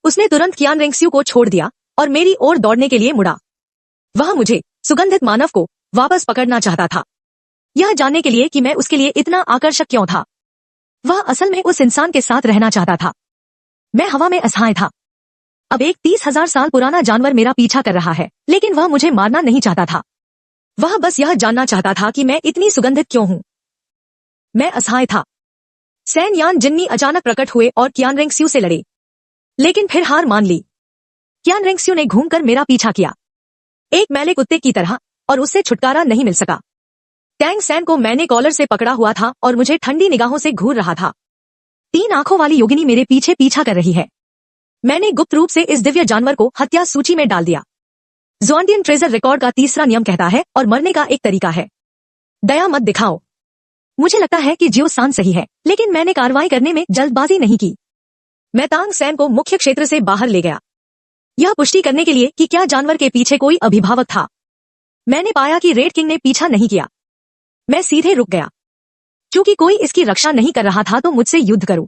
उसने तुरंत कियान रेंगस्यू को छोड़ दिया और मेरी ओर दौड़ने के लिए मुड़ा। वह मुझे, सुगंधित मानव को, वापस पकड़ना चाहता था, यह जानने के लिए कि मैं उसके लिए इतना आकर्षक क्यों था। वह असल में उस इंसान के साथ रहना चाहता था। मैं हवा में असहाय था। अब एक 30,000 साल पुराना जानवर मेरा पीछा कर रहा है, लेकिन वह मुझे मारना नहीं चाहता था। वह बस यह जानना चाहता था कि मैं इतनी सुगंधित क्यों हूं। मैं असहाय था। सैन यान जिन्नी अचानक प्रकट हुए और कियान रेंगस्यू से लड़े, लेकिन फिर हार मान ली। कियान रेंगस्यू ने घूमकर मेरा पीछा किया, एक मैले कुत्ते की तरह, और उससे छुटकारा नहीं मिल सका। टैंग सैन को मैंने कॉलर से पकड़ा हुआ था और मुझे ठंडी निगाहों से घूर रहा था। 3 आंखों वाली योगिनी मेरे पीछे पीछा कर रही है। मैंने गुप्त रूप से इस दिव्य जानवर को हत्या सूची में डाल दिया। ज़ोंडियन ट्रेजर रिकॉर्ड का तीसरा नियम कहता है, और मरने का एक तरीका है, दया मत दिखाओ। मुझे लगता है कि जियो सान सही है, लेकिन मैंने कार्रवाई करने में जल्दबाजी नहीं की। मैं तांग सैन को मुख्य क्षेत्र से बाहर ले गया, यह पुष्टि करने के लिए कि क्या जानवर के पीछे कोई अभिभावक था। मैंने पाया कि रेड किंग ने पीछा नहीं किया। मैं सीधे रुक गया। क्योंकि कोई इसकी रक्षा नहीं कर रहा था तो मुझसे युद्ध करूं।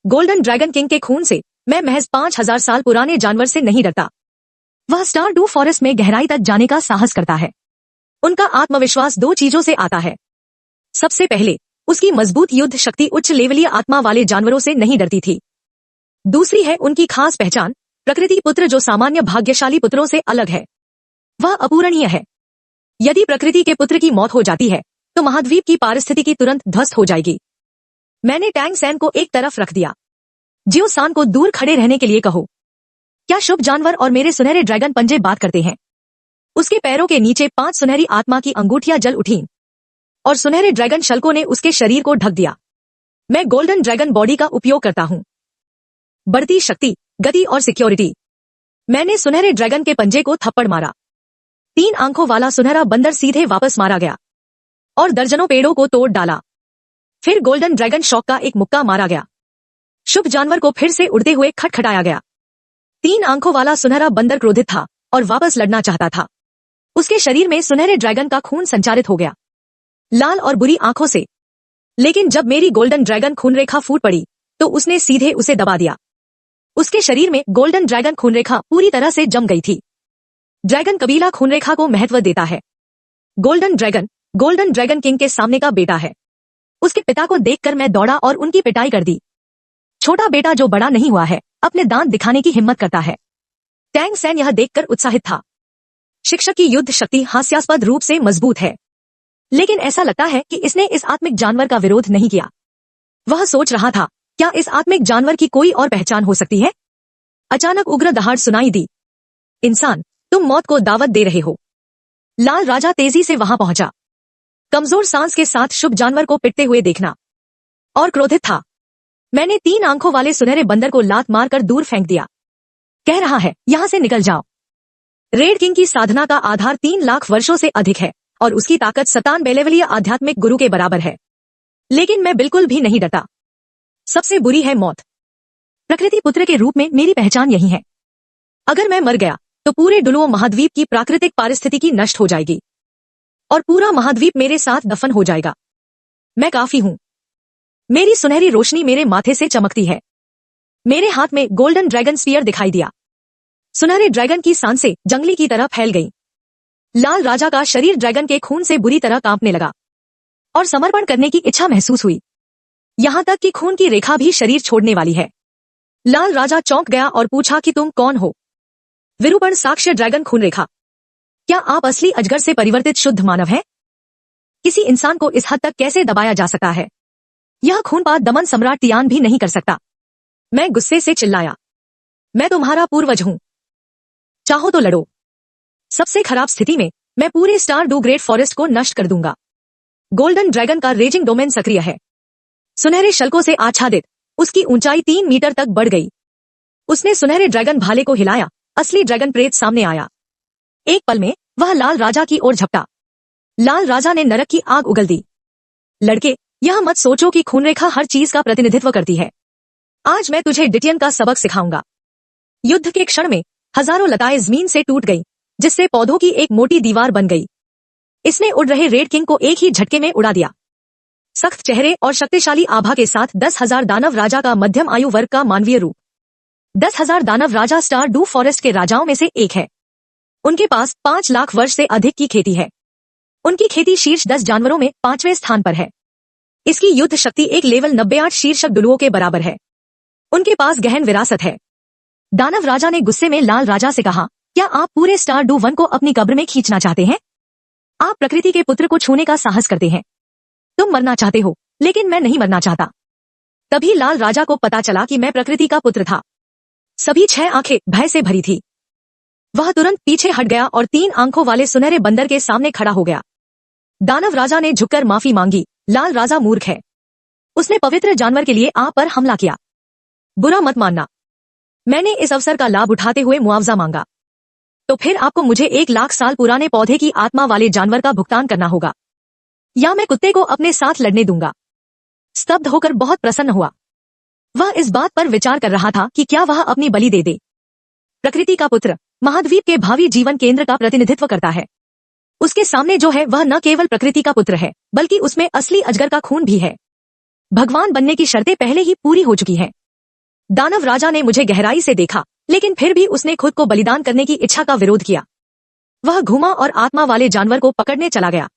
गोल्डन ड्रैगन किंग के खून से मैं महज 5,000 साल पुराने जानवर से नहीं डरता। वह स्टार डू फॉरेस्ट में गहराई तक जाने का साहस करता है। उनका आत्मविश्वास 2 चीजों से आता है। सबसे पहले, उसकी मजबूत युद्ध शक्ति उच्च लेवलीय आत्मा वाले जानवरों से नहीं डरती थी। दूसरी है उनकी खास पहचान, प्रकृति पुत्र, जो सामान्य भाग्यशाली पुत्रों से अलग है। वह अपूरणीय है। यदि प्रकृति के पुत्र की मौत हो जाती है तो महाद्वीप की पारिस्थितिकी तुरंत ध्वस्त हो जाएगी। मैंने टैंग सैन को एक तरफ रख दिया। जियो सान को दूर खड़े रहने के लिए कहो। क्या शुभ जानवर और मेरे सुनहरे ड्रैगन पंजे बात करते हैं? उसके पैरों के नीचे 5 सुनहरी आत्मा की अंगूठियां जल उठीं और सुनहरे ड्रैगन शल्कों ने उसके शरीर को ढक दिया। मैं गोल्डन ड्रैगन बॉडी का उपयोग करता हूं। बढ़ती शक्ति, गति और सिक्योरिटी। मैंने सुनहरे ड्रैगन के पंजे को थप्पड़ मारा। 3 आंखों वाला सुनहरा बंदर सीधे वापस मारा गया और दर्जनों पेड़ों को तोड़ डाला। फिर गोल्डन ड्रैगन शॉक का एक मुक्का मारा गया। शुभ जानवर को फिर से उड़ते हुए खटखटाया गया। 3 आंखों वाला सुनहरा बंदर क्रोधित था और वापस लड़ना चाहता था। उसके शरीर में सुनहरे ड्रैगन का खून संचारित हो गया, लाल और बुरी आंखों से। लेकिन जब मेरी गोल्डन ड्रैगन खूनरेखा फूट पड़ी तो उसने सीधे उसे दबा दिया। उसके शरीर में गोल्डन ड्रैगन खूनरेखा पूरी तरह से जम गई थी। ड्रैगन कबीला खूनरेखा को महत्व देता है। गोल्डन ड्रैगन किंग के सामने का बेटा है। उसके पिता को देखकर मैं दौड़ा और उनकी पिटाई कर दी। छोटा बेटा जो बड़ा नहीं हुआ है अपने दांत दिखाने की हिम्मत करता है। टैंग सैन यह देखकर उत्साहित था। शिक्षक की युद्ध शक्ति हास्यास्पद रूप से मजबूत है, लेकिन ऐसा लगता है कि इसने इस आत्मिक जानवर का विरोध नहीं किया। वह सोच रहा था, क्या इस आत्मिक जानवर की कोई और पहचान हो सकती है? अचानक उग्र दहाड़ सुनाई दी। इंसान, तुम मौत को दावत दे रहे हो। लाल राजा तेजी से वहां पहुंचा। कमजोर सांस के साथ शुभ जानवर को पिटते हुए देखना और क्रोधित था। मैंने 3 आंखों वाले सुनहरे बंदर को लात मारकर दूर फेंक दिया। कह रहा है, यहां से निकल जाओ। रेड किंग की साधना का आधार 3 लाख वर्षों से अधिक है और उसकी ताकत 97 लेवलीय आध्यात्मिक गुरु के बराबर है। लेकिन मैं बिल्कुल भी नहीं डरता। सबसे बुरी है मौत। प्रकृति पुत्र के रूप में मेरी पहचान यही है। अगर मैं मर गया तो पूरे डुलुओ महाद्वीप की प्राकृतिक पारिस्थितिकी नष्ट हो जाएगी और पूरा महाद्वीप मेरे साथ दफन हो जाएगा। मैं काफी हूं। मेरी सुनहरी रोशनी मेरे माथे से चमकती है। मेरे हाथ में गोल्डन ड्रैगन स्पीयर दिखाई दिया। सुनहरे ड्रैगन की सांसें जंगली की तरह फैल गईं। लाल राजा का शरीर ड्रैगन के खून से बुरी तरह कांपने लगा और समर्पण करने की इच्छा महसूस हुई। यहां तक कि खून की रेखा भी शरीर छोड़ने वाली है। लाल राजा चौंक गया और पूछा कि तुम कौन हो? विरूपण साक्ष्य ड्रैगन खून रेखा। क्या आप असली अजगर से परिवर्तित शुद्ध मानव हैं? किसी इंसान को इस हद तक कैसे दबाया जा सकता है? यह खूनपात दमन सम्राट तियान भी नहीं कर सकता। मैं गुस्से से चिल्लाया, मैं तुम्हारा पूर्वज हूं। चाहो तो लड़ो। सबसे खराब स्थिति में मैं पूरे स्टार डू ग्रेट फॉरेस्ट को नष्ट कर दूंगा। गोल्डन ड्रैगन का रेजिंग डोमेन सक्रिय है। सुनहरे शल्कों से आच्छादित उसकी ऊंचाई 3 मीटर तक बढ़ गई। उसने सुनहरे ड्रैगन भाले को हिलाया। असली ड्रैगन प्रेत सामने आया। एक पल में वह लाल राजा की ओर झपटा। लाल राजा ने नरक की आग उगल दी। लड़के, यह मत सोचो कि खूनरेखा हर चीज का प्रतिनिधित्व करती है। आज मैं तुझे डिटियन का सबक सिखाऊंगा। युद्ध के क्षण में हजारों लताएं जमीन से टूट गईं, जिससे पौधों की एक मोटी दीवार बन गई। इसने उड़ रहे रेड किंग को एक ही झटके में उड़ा दिया। सख्त चेहरे और शक्तिशाली आभा के साथ 10,000 दानव राजा का मध्यम आयु वर्ग का मानवीय रूप। 10,000 दानव राजा स्टार डू फॉरेस्ट के राजाओं में से एक है। उनके पास 5 लाख वर्ष से अधिक की खेती है। उनकी खेती शीर्ष 10 जानवरों में 5वें स्थान पर है। इसकी युद्ध शक्ति एक लेवल 98 शीर्षक डुलुओं के बराबर है। उनके पास गहन विरासत है। दानव राजा ने गुस्से में लाल राजा से कहा, क्या आप पूरे स्टार डू वन को अपनी कब्र में खींचना चाहते हैं? आप प्रकृति के पुत्र को छूने का साहस करते हैं। तुम मरना चाहते हो, लेकिन मैं नहीं मरना चाहता। तभी लाल राजा को पता चला कि मैं प्रकृति का पुत्र था। सभी 6 आंखें भय से भरी थी। वह तुरंत पीछे हट गया और 3 आंखों वाले सुनहरे बंदर के सामने खड़ा हो गया। दानव राजा ने झुककर माफी मांगी। लाल राजा मूर्ख है। उसने पवित्र जानवर के लिए आप पर हमला किया। बुरा मत मानना। मैंने इस अवसर का लाभ उठाते हुए मुआवजा मांगा। तो फिर आपको मुझे 1 लाख साल पुराने पौधे की आत्मा वाले जानवर का भुगतान करना होगा, या मैं कुत्ते को अपने साथ लड़ने दूंगा। स्तब्ध होकर बहुत प्रसन्न हुआ। वह इस बात पर विचार कर रहा था कि क्या वह अपनी बलि दे दे। प्रकृति का पुत्र महाद्वीप के भावी जीवन केंद्र का प्रतिनिधित्व करता है। उसके सामने जो है वह न केवल प्रकृति का पुत्र है, बल्कि उसमें असली अजगर का खून भी है। भगवान बनने की शर्तें पहले ही पूरी हो चुकी हैं। दानव राजा ने मुझे गहराई से देखा, लेकिन फिर भी उसने खुद को बलिदान करने की इच्छा का विरोध किया। वह घूमा और आत्मा वाले जानवर को पकड़ने चला गया।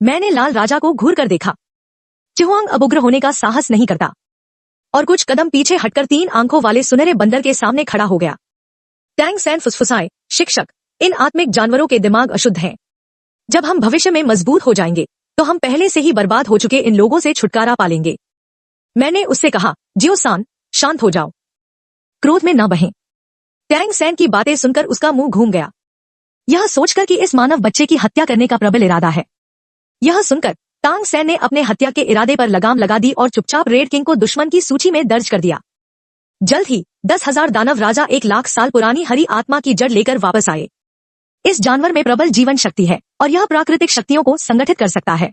मैंने लाल राजा को घूर कर देखा। चिहुआंग अब उग्र होने का साहस नहीं करता और कुछ कदम पीछे हटकर 3 आंखों वाले सुनहरे बंदर के सामने खड़ा हो गया। टैंग सैन फुसफुसाए, शिक्षक, इन आत्मिक जानवरों के दिमाग अशुद्ध हैं। जब हम भविष्य में मजबूत हो जाएंगे तो हम पहले से ही बर्बाद हो चुके इन लोगों से छुटकारा पा लेंगे। मैंने उससे कहा, जियो सान, शांत हो जाओ, क्रोध में न बहें। टैंग सैन की बातें सुनकर उसका मुंह घूम गया, यह सोचकर कि इस मानव बच्चे की हत्या करने का प्रबल इरादा है। यह सुनकर टांग सैन ने अपने हत्या के इरादे पर लगाम लगा दी और चुपचाप रेड किंग को दुश्मन की सूची में दर्ज कर दिया। जल्द ही 10,000 दानव राजा 1 लाख साल पुरानी हरी आत्मा की जड़ लेकर वापस आए। इस जानवर में प्रबल जीवन शक्ति है और यह प्राकृतिक शक्तियों को संगठित कर सकता है।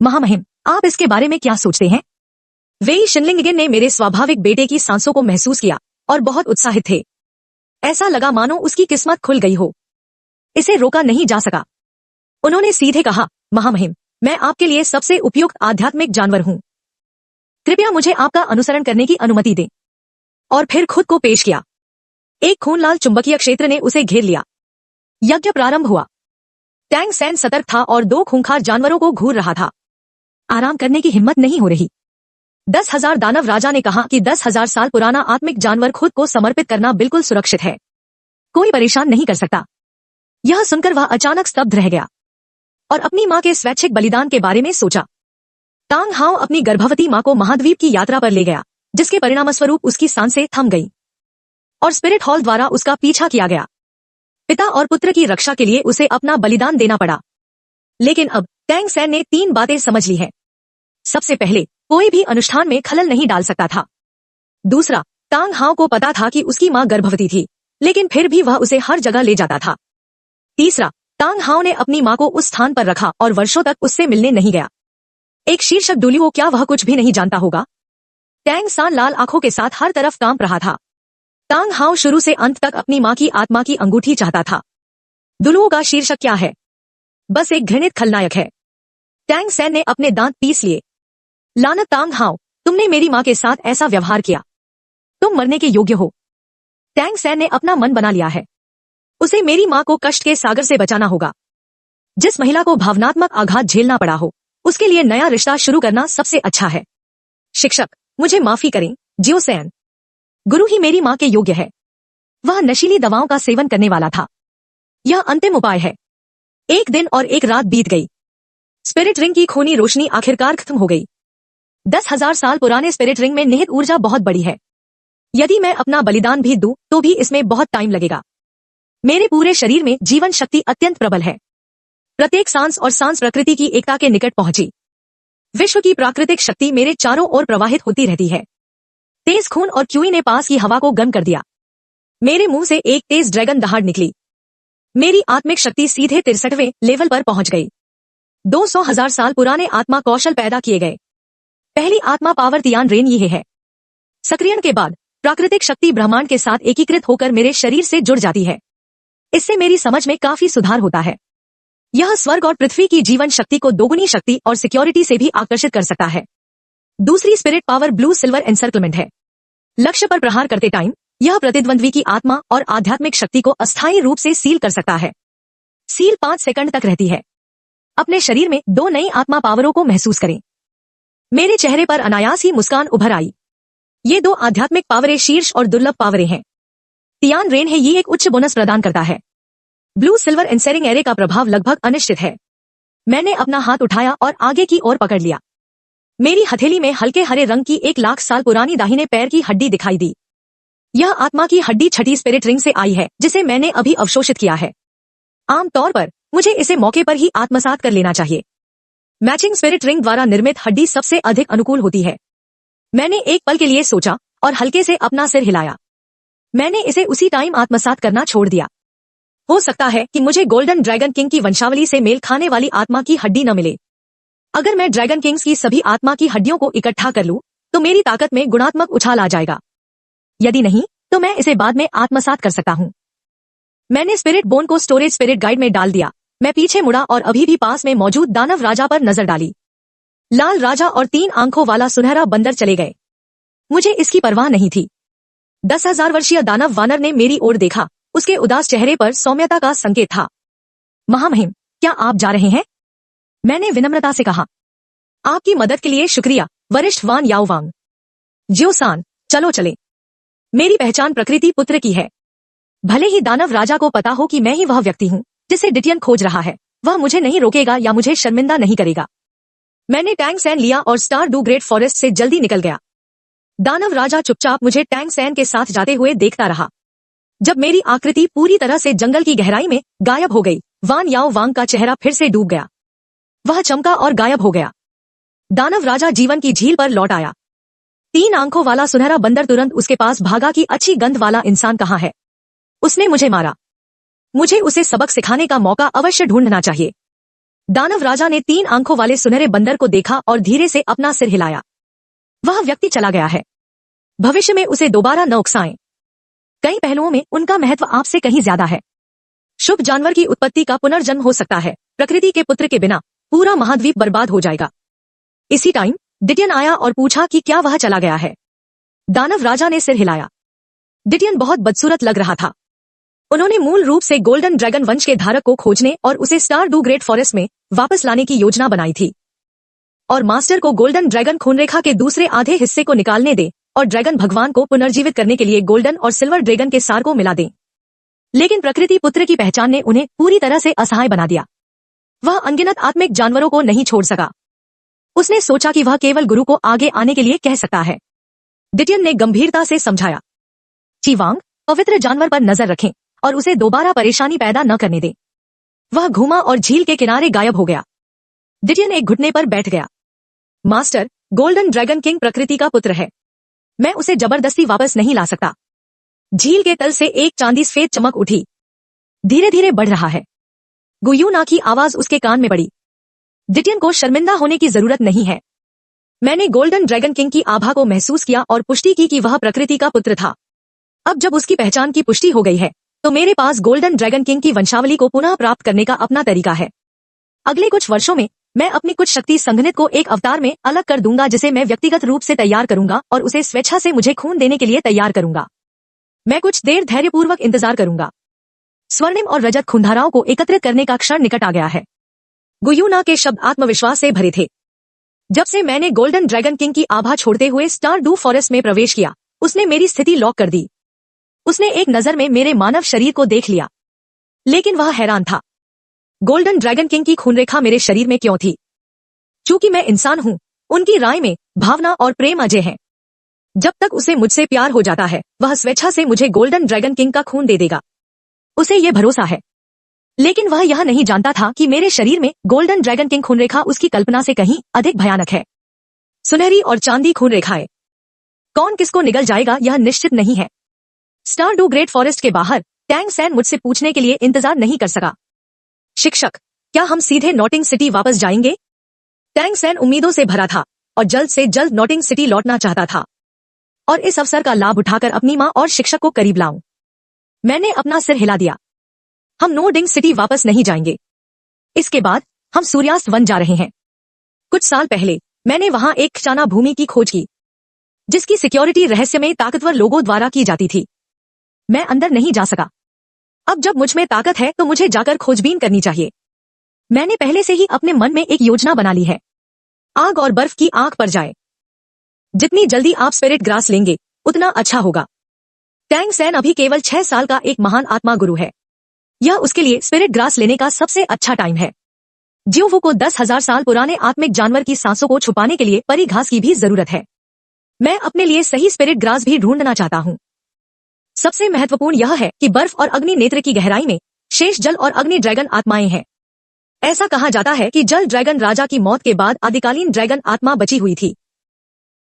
महामहिम, आप इसके बारे में क्या सोचते हैं? वेई शिनलिंगगेन ने मेरे स्वाभाविक बेटे की सांसों को महसूस किया और बहुत उत्साहित थे। ऐसा लगा मानो उसकी किस्मत खुल गई हो। इसे रोका नहीं जा सका। उन्होंने सीधे कहा, महामहिम, मैं आपके लिए सबसे उपयुक्त आध्यात्मिक जानवर हूं। कृपया मुझे आपका अनुसरण करने की अनुमति दें। और फिर खुद को पेश किया। एक खूनलाल चुंबकीय क्षेत्र ने उसे घेर लिया। यज्ञ प्रारंभ हुआ। टैंग सैन सतर्क था और 2 खूंखार जानवरों को घूर रहा था। आराम करने की हिम्मत नहीं हो रही। 10,000 दानव राजा ने कहा कि 10,000 साल पुराना आत्मिक जानवर खुद को समर्पित करना बिल्कुल सुरक्षित है। कोई परेशान नहीं कर सकता। यह सुनकर वह अचानक स्तब्ध रह गया और अपनी मां के स्वैच्छिक बलिदान के बारे में सोचा। तांग हाओ अपनी गर्भवती मां को महाद्वीप की यात्रा पर ले गया, जिसके परिणामस्वरूप उसकी सांसें थम गईं और स्पिरिट हॉल द्वारा उसका पीछा किया गया। पिता और पुत्र की रक्षा के लिए उसे अपना बलिदान देना पड़ा। लेकिन अब टैंग सैन ने 3 बातें समझ ली हैं। सबसे पहले, कोई भी अनुष्ठान में खलल नहीं डाल सकता था। दूसरा, तांग हाओ को पता था कि उसकी मां गर्भवती थी, लेकिन फिर भी वह उसे हर जगह ले जाता था। तीसरा, तांग हाओ ने अपनी मां को उस स्थान पर रखा और वर्षों तक उससे मिलने नहीं गया। एक शीर्षक डुलियो, क्या वह कुछ भी नहीं जानता होगा? टैंग सान लाल आंखों के साथ हर तरफ कांप रहा था। तांग हाओ शुरू से अंत तक अपनी मां की आत्मा की अंगूठी चाहता था। दुलुओ का शीर्षक क्या है? बस एक घृणित खलनायक है। टैंग सैन ने अपने दांत पीस लिए। लानत तांग हाओ, तुमने मेरी मां के साथ ऐसा व्यवहार किया। तुम मरने के योग्य हो। टैंग सैन ने अपना मन बना लिया है। उसे मेरी मां को कष्ट के सागर से बचाना होगा। जिस महिला को भावनात्मक आघात झेलना पड़ा हो, उसके लिए नया रिश्ता शुरू करना सबसे अच्छा है। शिक्षक, मुझे माफी करें, जियो सैन। गुरु ही मेरी मां के योग्य है। वह नशीली दवाओं का सेवन करने वाला था। यह अंतिम उपाय है। एक दिन और एक रात बीत गई। स्पिरिट रिंग की खूनी रोशनी आखिरकार खत्म हो गई। 10,000 साल पुराने स्पिरिट रिंग में निहित ऊर्जा बहुत बड़ी है। यदि मैं अपना बलिदान भी दूं, तो भी इसमें बहुत टाइम लगेगा। मेरे पूरे शरीर में जीवन शक्ति अत्यंत प्रबल है। प्रत्येक सांस और सांस प्रकृति की एकता के निकट पहुंची। विश्व की प्राकृतिक शक्ति मेरे चारों ओर प्रवाहित होती रहती है। तेज खून और क्यूई ने पास की हवा को गर्म कर दिया। मेरे मुंह से एक तेज ड्रैगन दहाड़ निकली। मेरी आत्मिक शक्ति सीधे 63वें लेवल पर पहुंच गई। 200,000 साल पुराने आत्मा कौशल पैदा किए गए। पहली आत्मा पावर तियान रेन ये है। सक्रियण के बाद प्राकृतिक शक्ति ब्रह्मांड के साथ एकीकृत होकर मेरे शरीर से जुड़ जाती है। इससे मेरी समझ में काफी सुधार होता है। यह स्वर्ग और पृथ्वी की जीवन शक्ति को दोगुनी शक्ति और सिक्योरिटी से भी आकर्षित कर सकता है। दूसरी spirit power blue silver encirclement है। लक्ष्य पर प्रहार करते टाइम यह प्रतिद्वंद्वी की आत्मा और आध्यात्मिक शक्ति को अस्थायी रूप से सील कर सकता है। सील 5 सेकंड तक रहती है। अपने शरीर में 2 नई आत्मा पावरों को महसूस करें। मेरे चेहरे पर अनायास ही मुस्कान उभर आई। ये 2 आध्यात्मिक पावरें शीर्ष और दुर्लभ पावरें हैं। तियान रेन है, ये एक उच्च बोनस प्रदान करता है। ब्लू सिल्वर एंसेरिंग एरे का प्रभाव लगभग अनिश्चित है। मैंने अपना हाथ उठाया और आगे की ओर पकड़ लिया। मेरी हथेली में हल्के हरे रंग की 1 लाख साल पुरानी दाहिने पैर की हड्डी दिखाई दी। यह आत्मा की हड्डी छठी स्पिरिट रिंग से आई है, जिसे मैंने अभी अवशोषित किया है। आमतौर पर मुझे इसे मौके पर ही आत्मसात कर लेना चाहिए। मैचिंग स्पिरिट रिंग द्वारा निर्मित हड्डी सबसे अधिक अनुकूल होती है। मैंने एक पल के लिए सोचा और हल्के से अपना सिर हिलाया। मैंने इसे उसी टाइम आत्मसात करना छोड़ दिया। हो सकता है कि मुझे गोल्डन ड्रैगन किंग की वंशावली से मेल खाने वाली आत्मा की हड्डी न मिले। अगर मैं ड्रैगन किंग्स की सभी आत्मा की हड्डियों को इकट्ठा कर लूं, तो मेरी ताकत में गुणात्मक उछाल आ जाएगा। यदि नहीं, तो मैं इसे बाद में आत्मसात कर सकता हूं। मैंने स्पिरिट बोन को स्टोरेज स्पिरिट गाइड में डाल दिया। मैं पीछे मुड़ा और अभी भी पास में मौजूद दानव राजा पर नजर डाली। लाल राजा और 3 आंखों वाला सुनहरा बंदर चले गए। मुझे इसकी परवाह नहीं थी। 10,000 वर्षीय दानव वानर ने मेरी ओर देखा। उसके उदास चेहरे पर सौम्यता का संकेत था। महामहिम, क्या आप जा रहे हैं? मैंने विनम्रता से कहा। आपकी मदद के लिए शुक्रिया, वरिष्ठ वान याओवांग। ज्योसान, चलो चले। मेरी पहचान प्रकृति पुत्र की है। भले ही दानव राजा को पता हो कि मैं ही वह व्यक्ति हूँ जिसे डिटियन खोज रहा है, वह मुझे नहीं रोकेगा या मुझे शर्मिंदा नहीं करेगा। मैंने टैंग सैन लिया और स्टार डू ग्रेट फॉरेस्ट से जल्दी निकल गया। दानव राजा चुपचाप मुझे टैंग सैन के साथ जाते हुए देखता रहा। जब मेरी आकृति पूरी तरह से जंगल की गहराई में गायब हो गई, वान याओ वांग का चेहरा फिर से डूब गया। वह चमका और गायब हो गया। दानव राजा जीवन की झील पर लौट आया। 3 आंखों वाला सुनहरा बंदर तुरंत उसके पास भागा कि अच्छी गंध वाला इंसान कहाँ है। उसने मुझे मारा। मुझे उसे सबक सिखाने का मौका अवश्य ढूंढना चाहिए। दानव राजा ने 3 आंखों वाले सुनहरे बंदर को देखा और धीरे से अपना सिर हिलाया। वह व्यक्ति चला गया है। भविष्य में उसे दोबारा न उकसाएं। कई पहलुओं में उनका महत्व आपसे कहीं ज्यादा है। शुभ जानवर की उत्पत्ति का पुनर्जन्म हो सकता है। प्रकृति के पुत्र के बिना पूरा महाद्वीप बर्बाद हो जाएगा। इसी टाइम डिटियन आया और पूछा कि क्या वह चला गया है। दानव राजा ने सिर हिलाया। डिटियन बहुत बदसूरत लग रहा था। उन्होंने मूल रूप से गोल्डन ड्रैगन वंश के धारक को खोजने और उसे स्टार डू ग्रेट फॉरेस्ट में वापस लाने की योजना बनाई थी और मास्टर को गोल्डन ड्रैगन खूनरेखा के दूसरे आधे हिस्से को निकालने दे और ड्रैगन भगवान को पुनर्जीवित करने के लिए गोल्डन और सिल्वर ड्रैगन के सार को मिला दें। लेकिन प्रकृति पुत्र की पहचान ने उन्हें पूरी तरह से असहाय बना दिया। वह अनगिनत आत्मिक जानवरों को नहीं छोड़ सका। उसने सोचा कि वह केवल गुरु को आगे आने के लिए कह सकता है। डिटियन ने गंभीरता से समझाया, चीवांग, पवित्र जानवर पर नजर रखें और उसे दोबारा परेशानी पैदा न करने दें। वह घूमा और झील के किनारे गायब हो गया। डिटियन एक घुटने पर बैठ गया। मास्टर, गोल्डन ड्रैगन किंग प्रकृति का पुत्र है। मैं उसे जबरदस्ती वापस नहीं ला सकता। झील के तल से एक चांदी सफेद चमक उठी। धीरे धीरे बढ़ रहा है। गुयूना की आवाज उसके कान में पड़ी। डिटियन को शर्मिंदा होने की जरूरत नहीं है। मैंने गोल्डन ड्रैगन किंग की आभा को महसूस किया और पुष्टि की कि वह प्रकृति का पुत्र था। अब जब उसकी पहचान की पुष्टि हो गई है तो मेरे पास गोल्डन ड्रैगन किंग की वंशावली को पुनः प्राप्त करने का अपना तरीका है। अगले कुछ वर्षों में मैं अपनी कुछ शक्ति संघनित को एक अवतार में अलग कर दूंगा जिसे मैं व्यक्तिगत रूप से तैयार करूंगा और उसे स्वेच्छा से मुझे खून देने के लिए तैयार करूंगा। मैं कुछ देर धैर्यपूर्वक इंतजार करूंगा। स्वर्णिम और रजत खूनधाराओं को एकत्रित करने का क्षण निकट आ गया है। गुयूना के शब्द आत्मविश्वास से भरे थे। जब से मैंने गोल्डन ड्रैगन किंग की आभा छोड़ते हुए स्टार डू फॉरेस्ट में प्रवेश किया, उसने मेरी स्थिति लॉक कर दी। उसने एक नजर में मेरे मानव शरीर को देख लिया, लेकिन वह हैरान था। गोल्डन ड्रैगन किंग की खूनरेखा मेरे शरीर में क्यों थी? चूंकि मैं इंसान हूं, उनकी राय में भावना और प्रेम अजय है। जब तक उसे मुझसे प्यार हो जाता है, वह स्वेच्छा से मुझे गोल्डन ड्रैगन किंग का खून दे देगा। उसे यह भरोसा है। लेकिन वह यह नहीं जानता था कि मेरे शरीर में गोल्डन ड्रैगन किंग खूनरेखा उसकी कल्पना से कहीं अधिक भयानक है। सुनहरी और चांदी खूनरेखाएं। कौन किसको निगल जाएगा यह निश्चित नहीं है। स्टार डू ग्रेट फॉरेस्ट के बाहर टैंग सैन मुझसे पूछने के लिए इंतजार नहीं कर सका। शिक्षक, क्या हम सीधे नॉटिंग सिटी वापस जाएंगे? टैंग सैन उम्मीदों से भरा था और जल्द से जल्द नॉटिंग सिटी लौटना चाहता था और इस अवसर का लाभ उठाकर अपनी मां और शिक्षक को करीब लाऊं। मैंने अपना सिर हिला दिया। हम नोडिंग सिटी वापस नहीं जाएंगे। इसके बाद हम सूर्यास्त वन जा रहे हैं। कुछ साल पहले मैंने वहां एक खजाना भूमि की खोज की जिसकी सिक्योरिटी रहस्यमय ताकतवर लोगों द्वारा की जाती थी। मैं अंदर नहीं जा सका। अब जब मुझ में ताकत है तो मुझे जाकर खोजबीन करनी चाहिए। मैंने पहले से ही अपने मन में एक योजना बना ली है। आग और बर्फ की आंख पर जाए। जितनी जल्दी आप स्पिरिट ग्रास लेंगे उतना अच्छा होगा। टैंग सैन अभी केवल 6 साल का एक महान आत्मा गुरु है। यह उसके लिए स्पिरिट ग्रास लेने का सबसे अच्छा टाइम है। जियोवू को 10,000 साल पुराने आत्मिक जानवर की सांसों को छुपाने के लिए परी घास की भी जरूरत है। मैं अपने लिए सही स्पिरिट ग्रास भी ढूंढना चाहता हूँ। सबसे महत्वपूर्ण यह है कि बर्फ और अग्नि नेत्र की गहराई में शेष जल और अग्नि ड्रैगन आत्माएं हैं। ऐसा कहा जाता है कि जल ड्रैगन राजा की मौत के बाद आदिकालीन ड्रैगन आत्मा बची हुई थी।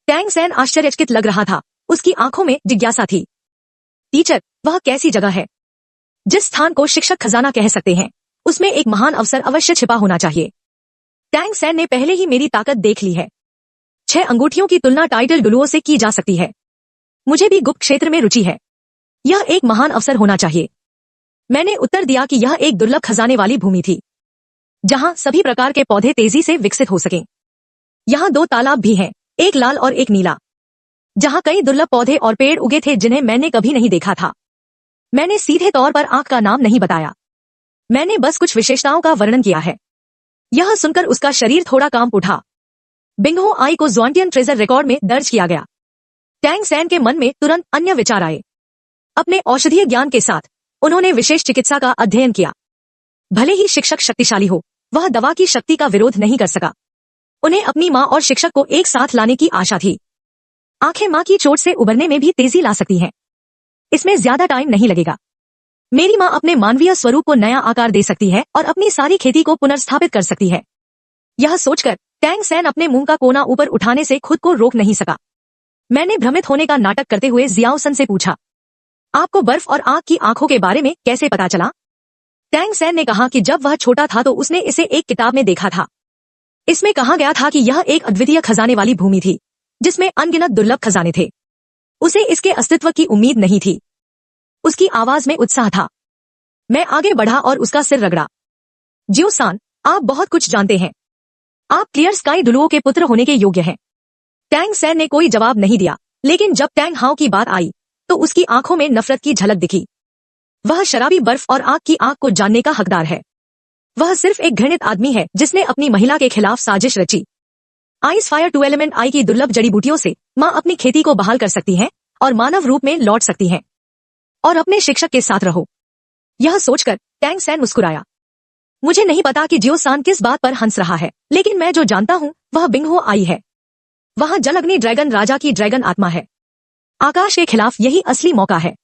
टैंग सैन आश्चर्यचकित लग रहा था। उसकी आंखों में जिज्ञासा थी। टीचर, वह कैसी जगह है? जिस स्थान को शिक्षक खजाना कह सकते हैं, उसमें एक महान अवसर अवश्य छिपा होना चाहिए। टैंग सैन ने पहले ही मेरी ताकत देख ली है। 6 अंगूठियों की तुलना टाइटल डुलुओं से की जा सकती है। मुझे भी गुप्त क्षेत्र में रुचि है। यह एक महान अवसर होना चाहिए। मैंने उत्तर दिया कि यह एक दुर्लभ खजाने वाली भूमि थी जहां सभी प्रकार के पौधे तेजी से विकसित हो सकें। यहाँ 2 तालाब भी हैं, एक लाल और एक नीला, जहां कई दुर्लभ पौधे और पेड़ उगे थे जिन्हें मैंने कभी नहीं देखा था। मैंने सीधे तौर पर आंख का नाम नहीं बताया। मैंने बस कुछ विशेषताओं का वर्णन किया है। यह सुनकर उसका शरीर थोड़ा कांप उठा। बिंगहो आई को ज़्वांटियन ट्रेजर रिकॉर्ड में दर्ज किया गया। टैंग सैन के मन में तुरंत अन्य विचार आए। अपने औषधीय ज्ञान के साथ उन्होंने विशेष चिकित्सा का अध्ययन किया। भले ही शिक्षक शक्तिशाली हो, वह दवा की शक्ति का विरोध नहीं कर सका। उन्हें अपनी मां और शिक्षक को एक साथ लाने की आशा थी। आंखें मां की चोट से उबरने में भी तेजी ला सकती हैं। इसमें ज्यादा टाइम नहीं लगेगा। मेरी मां अपने मानवीय स्वरूप को नया आकार दे सकती है और अपनी सारी खेती को पुनर्स्थापित कर सकती है। यह सोचकर टैंग सैन अपने मुंह का कोना ऊपर उठाने से खुद को रोक नहीं सका। मैंने भ्रमित होने का नाटक करते हुए जियाओसन से पूछा, आपको बर्फ और आग की आंखों के बारे में कैसे पता चला? टैंग सैन ने कहा कि जब वह छोटा था तो उसने इसे एक किताब में देखा था। इसमें कहा गया था कि यह एक अद्वितीय खजाने वाली भूमि थी जिसमें अनगिनत दुर्लभ खजाने थे। उसे इसके अस्तित्व की उम्मीद नहीं थी। उसकी आवाज में उत्साह था। मैं आगे बढ़ा और उसका सिर रगड़ा। जियो-सान, आप बहुत कुछ जानते हैं। आप क्लियर स्काई डुलुओ के पुत्र होने के योग्य हैं। टैंग सैन ने कोई जवाब नहीं दिया, लेकिन जब टैंग हाओ की बात आई तो उसकी आंखों में नफरत की झलक दिखी। वह शराबी बर्फ और आग की आग को जानने का हकदार है। वह सिर्फ एक घृणित आदमी है जिसने अपनी महिला के खिलाफ साजिश रची। आइस फायर 2 एलिमेंट आई की दुर्लभ जड़ी बूटियों से माँ अपनी खेती को बहाल कर सकती है और मानव रूप में लौट सकती है। और अपने शिक्षक के साथ रहो। यह सोचकर टैंग सैन मुस्कुराया। मुझे नहीं पता कि जियो सान किस बात पर हंस रहा है, लेकिन मैं जो जानता हूँ वह बिंगहो आई है। वहाँ जल अग्नि ड्रैगन राजा की ड्रैगन आत्मा है। आकाश के खिलाफ यही असली मौका है।